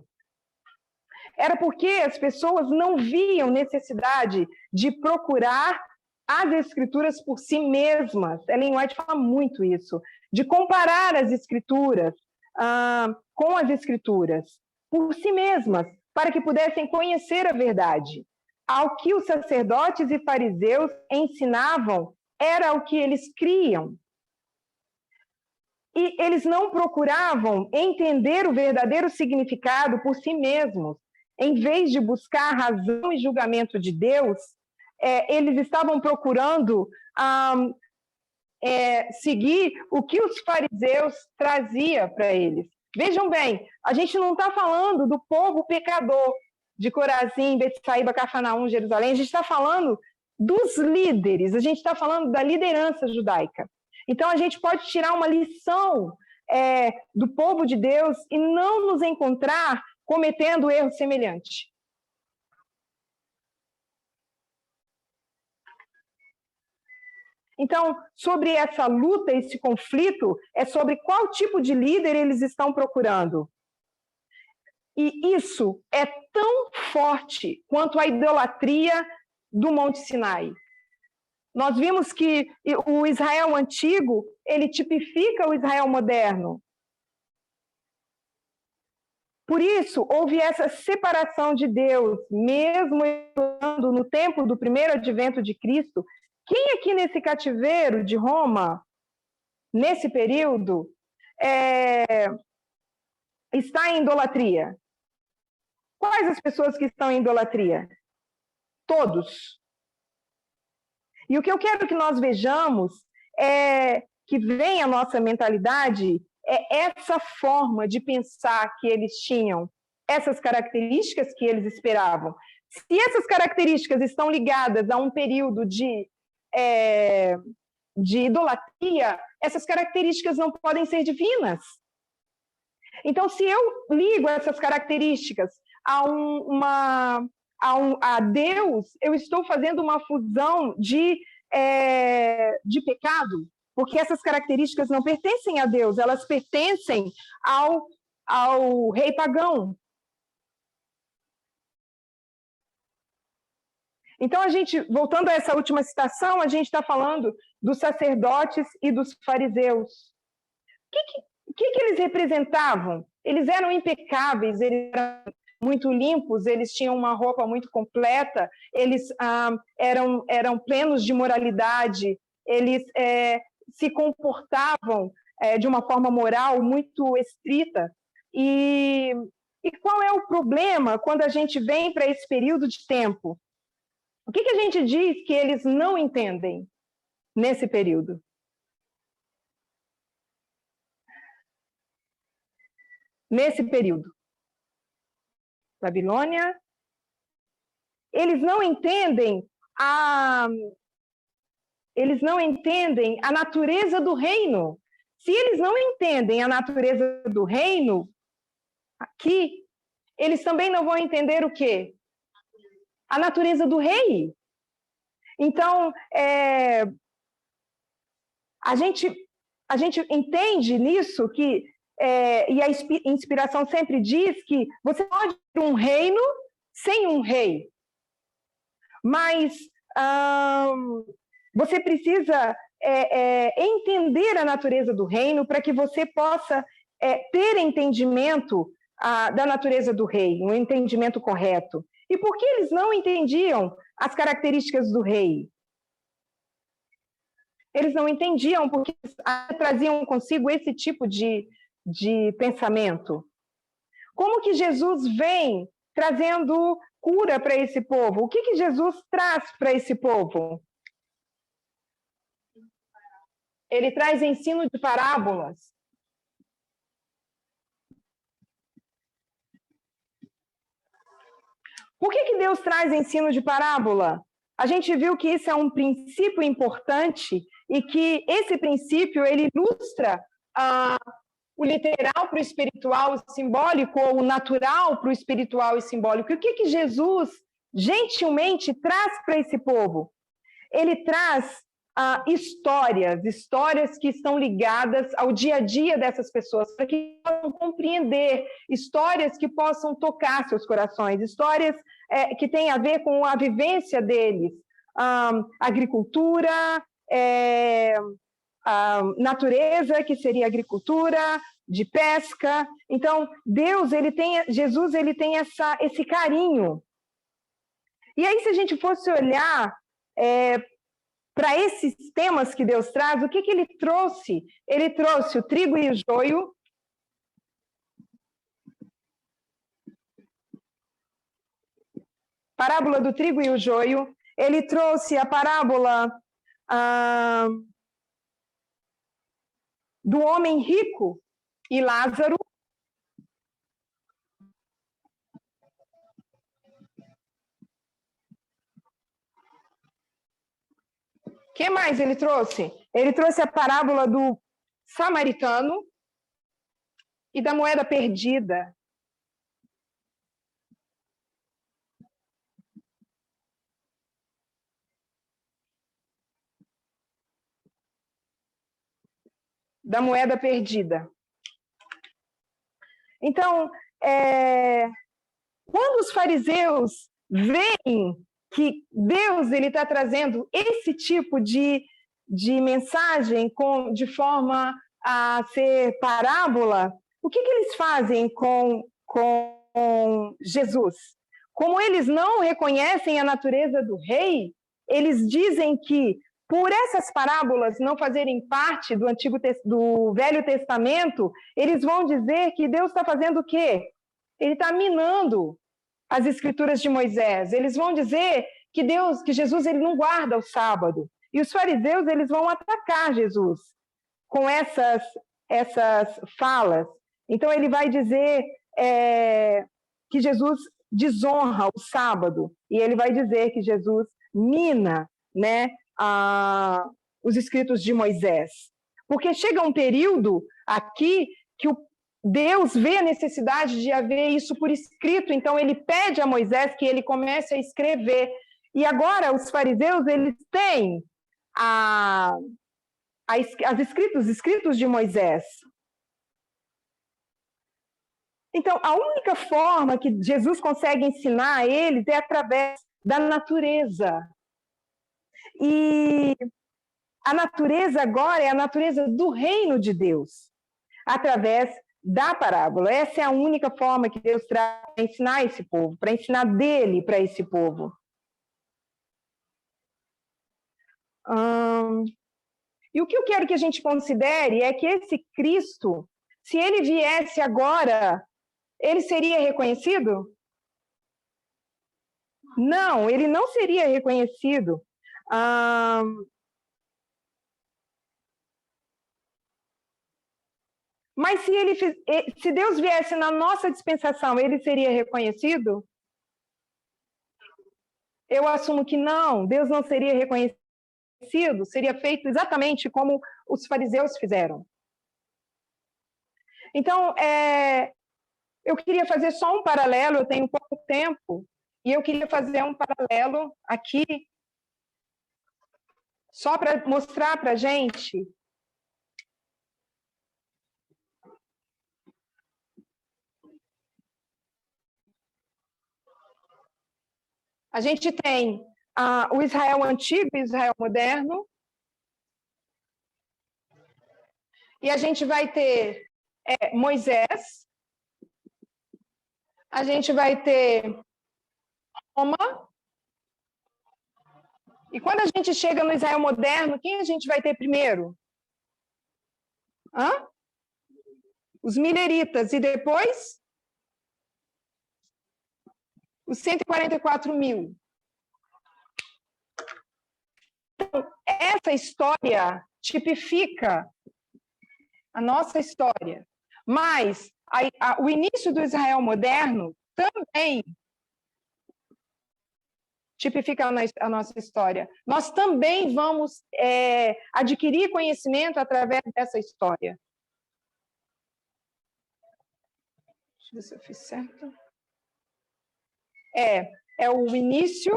A: Era porque as pessoas não viam necessidade de procurar as Escrituras por si mesmas. Ellen White fala muito isso, de comparar as Escrituras com as Escrituras por si mesmas, para que pudessem conhecer a verdade. Ao que os sacerdotes e fariseus ensinavam era o que eles criam. E eles não procuravam entender o verdadeiro significado por si mesmos. Em vez de buscar a razão e julgamento de Deus, eles estavam procurando seguir o que os fariseus traziam para eles. Vejam bem, a gente não está falando do povo pecador de Corazim, Betsaíba, Cafarnaum, Jerusalém, a gente está falando dos líderes, a gente está falando da liderança judaica. Então, a gente pode tirar uma lição do povo de Deus e não nos encontrar cometendo erro semelhante. Então, sobre essa luta, esse conflito, é sobre qual tipo de líder eles estão procurando. E isso é tão forte quanto a idolatria do Monte Sinai. Nós vimos que o Israel antigo, ele tipifica o Israel moderno. Por isso, houve essa separação de Deus, mesmo no tempo do primeiro advento de Cristo. Quem aqui nesse cativeiro de Roma, nesse período, está em idolatria? Quais as pessoas que estão em idolatria? Todos. E o que eu quero que nós vejamos é que vem à nossa mentalidade é essa forma de pensar que eles tinham, essas características que eles esperavam. Se essas características estão ligadas a um período de idolatria, essas características não podem ser divinas. Então, se eu ligo essas características a Deus, eu estou fazendo uma fusão de pecado, porque essas características não pertencem a Deus, elas pertencem ao rei pagão. Então, voltando a essa última citação, a gente está falando dos sacerdotes e dos fariseus. O que eles representavam? Eles eram impecáveis, eles eram muito limpos, eles tinham uma roupa muito completa, eles eram plenos de moralidade, eles se comportavam de uma forma moral muito estrita. E qual é o problema quando a gente vem para esse período de tempo? O que a gente diz que eles não entendem nesse período? Nesse período. Babilônia, eles não entendem a natureza do reino. Se eles não entendem a natureza do reino aqui, eles também não vão entender o quê? A natureza do rei. Então, a gente entende nisso que e a inspiração sempre diz que você pode ter um reino sem um rei, mas você precisa entender a natureza do reino para que você possa ter entendimento da natureza do rei, um entendimento correto. E por que eles não entendiam as características do rei? Eles não entendiam porque traziam consigo esse tipo de pensamento. Como que Jesus vem trazendo cura para esse povo? O que Jesus traz para esse povo? Ele traz ensino de parábolas. Por que Deus traz ensino de parábola? A gente viu que isso é um princípio importante e que esse princípio ele ilustra o literal para o espiritual e simbólico, ou o natural para o espiritual e simbólico. E o que Jesus gentilmente traz para esse povo? Ele traz histórias que estão ligadas ao dia a dia dessas pessoas, para que possam compreender, histórias que possam tocar seus corações, histórias que têm a ver com a vivência deles, agricultura, natureza, que seria agricultura, de pesca. Então, Jesus ele tem esse carinho. E aí, se a gente fosse olhar para esses temas que Deus traz, o que ele trouxe? Ele trouxe o trigo e o joio, parábola do trigo e o joio. Ele trouxe a parábola do homem rico e Lázaro. O que mais ele trouxe? Ele trouxe a parábola do samaritano e da moeda perdida. da moeda perdida. Então, quando os fariseus veem que Deus está trazendo esse tipo de mensagem de forma a ser parábola, o que eles fazem com Jesus? Como eles não reconhecem a natureza do rei, eles dizem que, por essas parábolas não fazerem parte do Velho Testamento, eles vão dizer que Deus está fazendo o quê? Ele está minando as Escrituras de Moisés. Eles vão dizer que Jesus ele não guarda o sábado. E os fariseus eles vão atacar Jesus com essas falas. Então ele vai dizer que Jesus desonra o sábado, e ele vai dizer que Jesus mina, né, os escritos de Moisés. Porque chega um período aqui que Deus vê a necessidade de haver isso por escrito, então ele pede a Moisés que ele comece a escrever. E agora os fariseus eles têm os escritos de Moisés. Então, a única forma que Jesus consegue ensinar a eles é através da natureza. E a natureza agora é a natureza do reino de Deus, através da parábola. Essa é a única forma que Deus traz para ensinar esse povo, para ensinar dele para esse povo. E o que eu quero que a gente considere é que esse Cristo, se ele viesse agora, ele seria reconhecido? Não, ele não seria reconhecido. Mas se Deus viesse na nossa dispensação, ele seria reconhecido? Eu assumo que não, Deus não seria reconhecido, seria feito exatamente como os fariseus fizeram. Então, eu queria fazer só um paralelo, eu tenho pouco tempo, e eu queria fazer um paralelo aqui, só para mostrar para a gente a gente tem o Israel antigo e o Israel moderno, e a gente vai ter Moisés, a gente vai ter Roma, e quando a gente chega no Israel moderno, quem a gente vai ter primeiro? Os mileritas, e depois os 144 mil. Então, essa história tipifica a nossa história, mas o início do Israel moderno também tipifica a nossa história. Nós também vamos adquirir conhecimento através dessa história. Deixa eu ver se eu fiz certo. É o início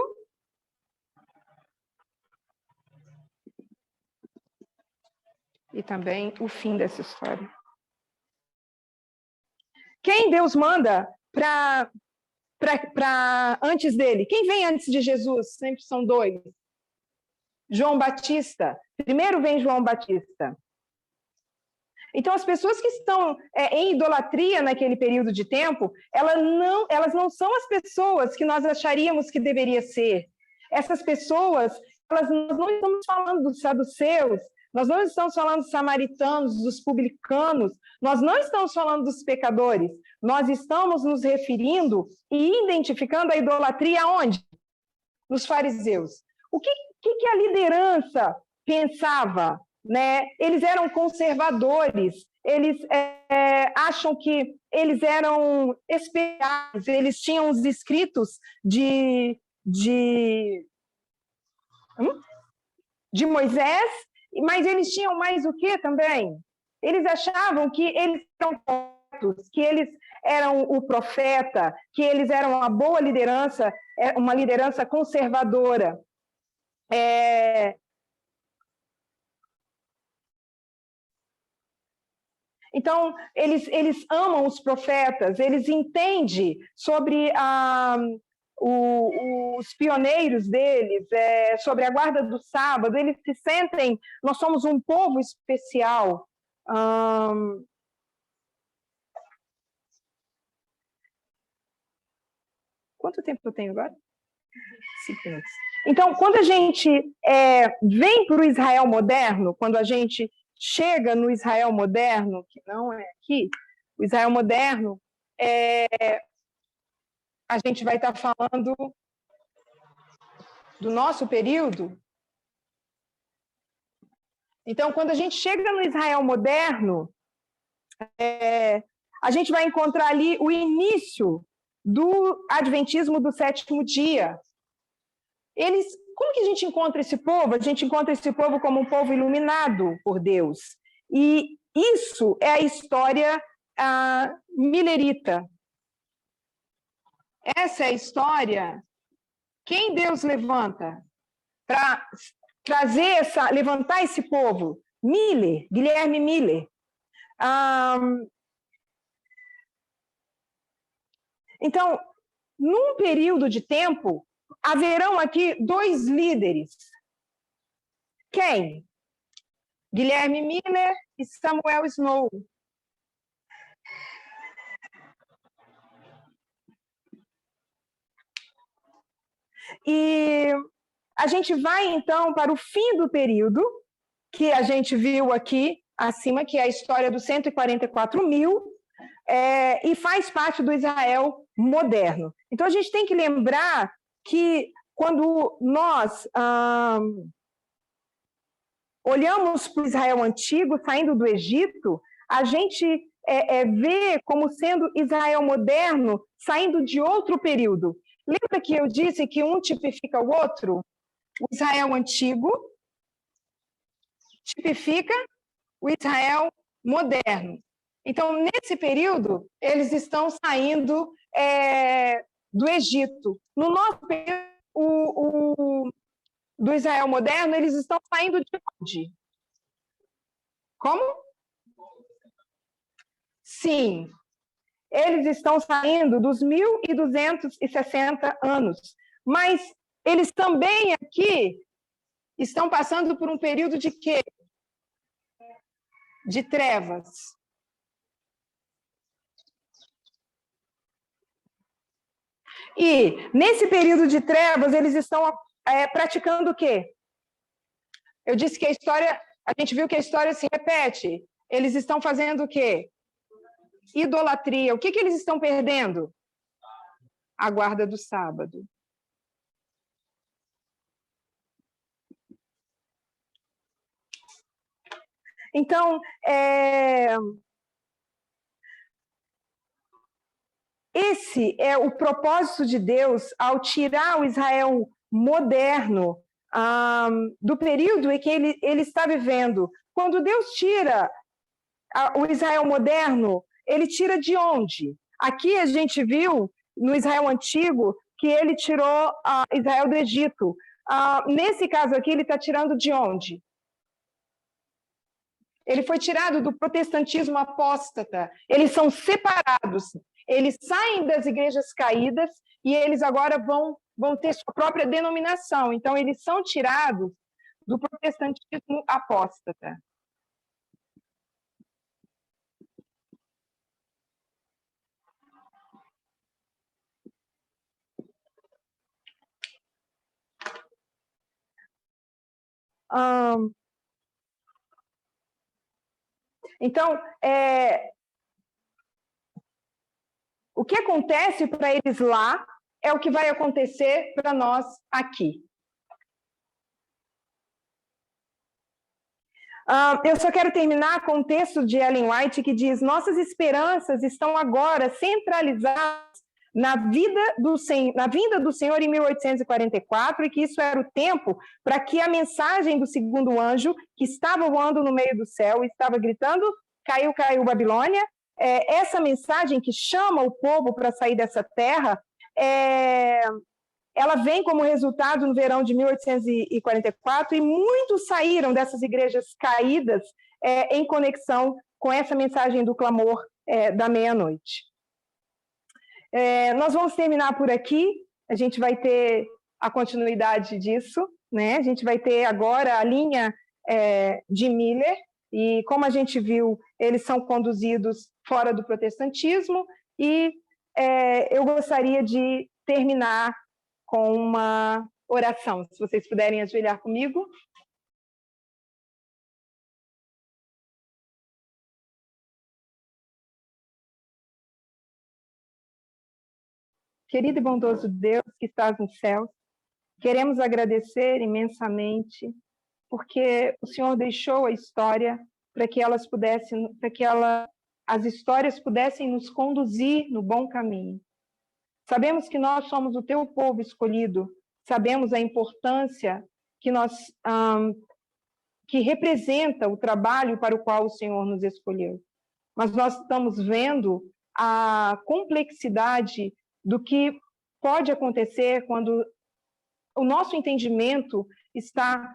A: e também o fim dessa história. Quem Deus manda para antes dele? Quem vem antes de Jesus? Sempre são dois. João Batista. Primeiro vem João Batista. Então, as pessoas que estão em idolatria naquele período de tempo, elas não são as pessoas que nós acharíamos que deveria ser. Essas pessoas, nós não estamos falando dos saduceus, nós não estamos falando dos samaritanos, dos publicanos, nós não estamos falando dos pecadores, nós estamos nos referindo e identificando a idolatria onde? Nos fariseus. O que a liderança pensava? Né? Eles eram conservadores, eles acham que eles eram especiais, eles tinham os escritos de Moisés, mas eles tinham mais o que também? Eles achavam que eles eram corretos, que eles eram o profeta, que eles eram uma boa liderança, uma liderança conservadora. Então, eles amam os profetas, eles entendem sobre os pioneiros deles, sobre a guarda do sábado, eles se sentem, nós somos um povo especial. Quanto tempo eu tenho agora? 5 minutos. Então, quando a gente vem para o Israel moderno, quando a gente chega no Israel moderno, que não é aqui, o Israel moderno, a gente vai estar falando do nosso período. Então, quando a gente chega no Israel moderno, a gente vai encontrar ali o início do adventismo do sétimo dia. Como que a gente encontra esse povo? A gente encontra esse povo como um povo iluminado por Deus. E isso é a história milerita. Essa é a história. Quem Deus levanta para levantar esse povo? Miller, Guilherme Miller. Então, num período de tempo, haverão aqui 2 líderes. Quem? Guilherme Miller e Samuel Snow. E a gente vai, então, para o fim do período, que a gente viu aqui acima, que é a história dos 144 mil, e faz parte do Israel moderno. Então, a gente tem que lembrar que quando nós olhamos para o Israel antigo, saindo do Egito, a gente vê como sendo Israel moderno, saindo de outro período. Lembra que eu disse que um tipifica o outro? O Israel antigo tipifica o Israel moderno. Então, nesse período, eles estão saindo do Egito. No nosso período, do Israel moderno, eles estão saindo de onde? Como? Sim. Eles estão saindo dos 1260 anos. Mas eles também aqui estão passando por um período de quê? De trevas. E nesse período de trevas, eles estão praticando o quê? Eu disse que a gente viu que a história se repete. Eles estão fazendo o quê? Idolatria. O que eles estão perdendo? A guarda do sábado. Então, esse é o propósito de Deus ao tirar o Israel moderno do período em que ele está vivendo. Quando Deus tira o Israel moderno, ele tira de onde? Aqui a gente viu, no Israel antigo, que ele tirou Israel do Egito. Nesse caso aqui, ele está tirando de onde? Ele foi tirado do protestantismo apóstata. Eles são separados. Eles saem das igrejas caídas e eles agora vão ter sua própria denominação. Então, eles são tirados do protestantismo apóstata. Então, o que acontece para eles lá é o que vai acontecer para nós aqui. Eu só quero terminar com um texto de Ellen White que diz: nossas esperanças estão agora centralizadas na vinda do Senhor em 1844, e que isso era o tempo para que a mensagem do segundo anjo, que estava voando no meio do céu e estava gritando, caiu, caiu Babilônia, essa mensagem que chama o povo para sair dessa terra, ela vem como resultado no verão de 1844, e muitos saíram dessas igrejas caídas em conexão com essa mensagem do clamor da meia-noite. Nós vamos terminar por aqui, a gente vai ter a continuidade disso, né? A gente vai ter agora a linha de Miller, e como a gente viu, eles são conduzidos fora do protestantismo, e eu gostaria de terminar com uma oração, se vocês puderem ajoelhar comigo. Querido e bondoso Deus que estás nos céus, queremos agradecer imensamente porque o Senhor deixou a história para que as histórias pudessem nos conduzir no bom caminho. Sabemos que nós somos o teu povo escolhido, sabemos a importância que representa o trabalho para o qual o Senhor nos escolheu. Mas nós estamos vendo a complexidade do que pode acontecer quando o nosso entendimento está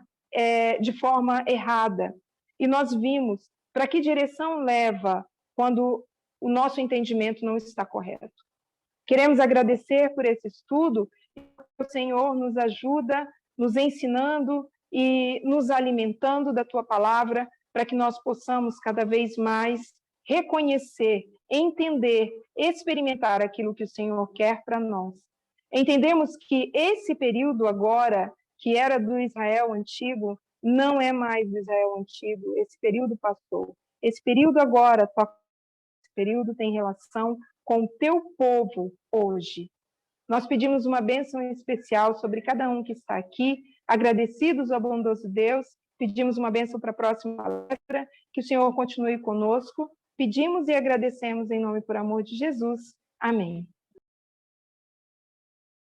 A: de forma errada. E nós vimos para que direção leva quando o nosso entendimento não está correto. Queremos agradecer por esse estudo e o Senhor nos ajuda, nos ensinando e nos alimentando da tua palavra para que nós possamos cada vez mais reconhecer, entender, experimentar aquilo que o Senhor quer para nós. Entendemos que esse período agora, que era do Israel antigo, não é mais do Israel antigo, esse período passou. Esse período agora, esse período tem relação com o teu povo hoje. Nós pedimos uma bênção especial sobre cada um que está aqui, agradecidos ao bondoso Deus, pedimos uma bênção para a próxima palestra, que o Senhor continue conosco, pedimos e agradecemos em nome e por amor de Jesus. Amém.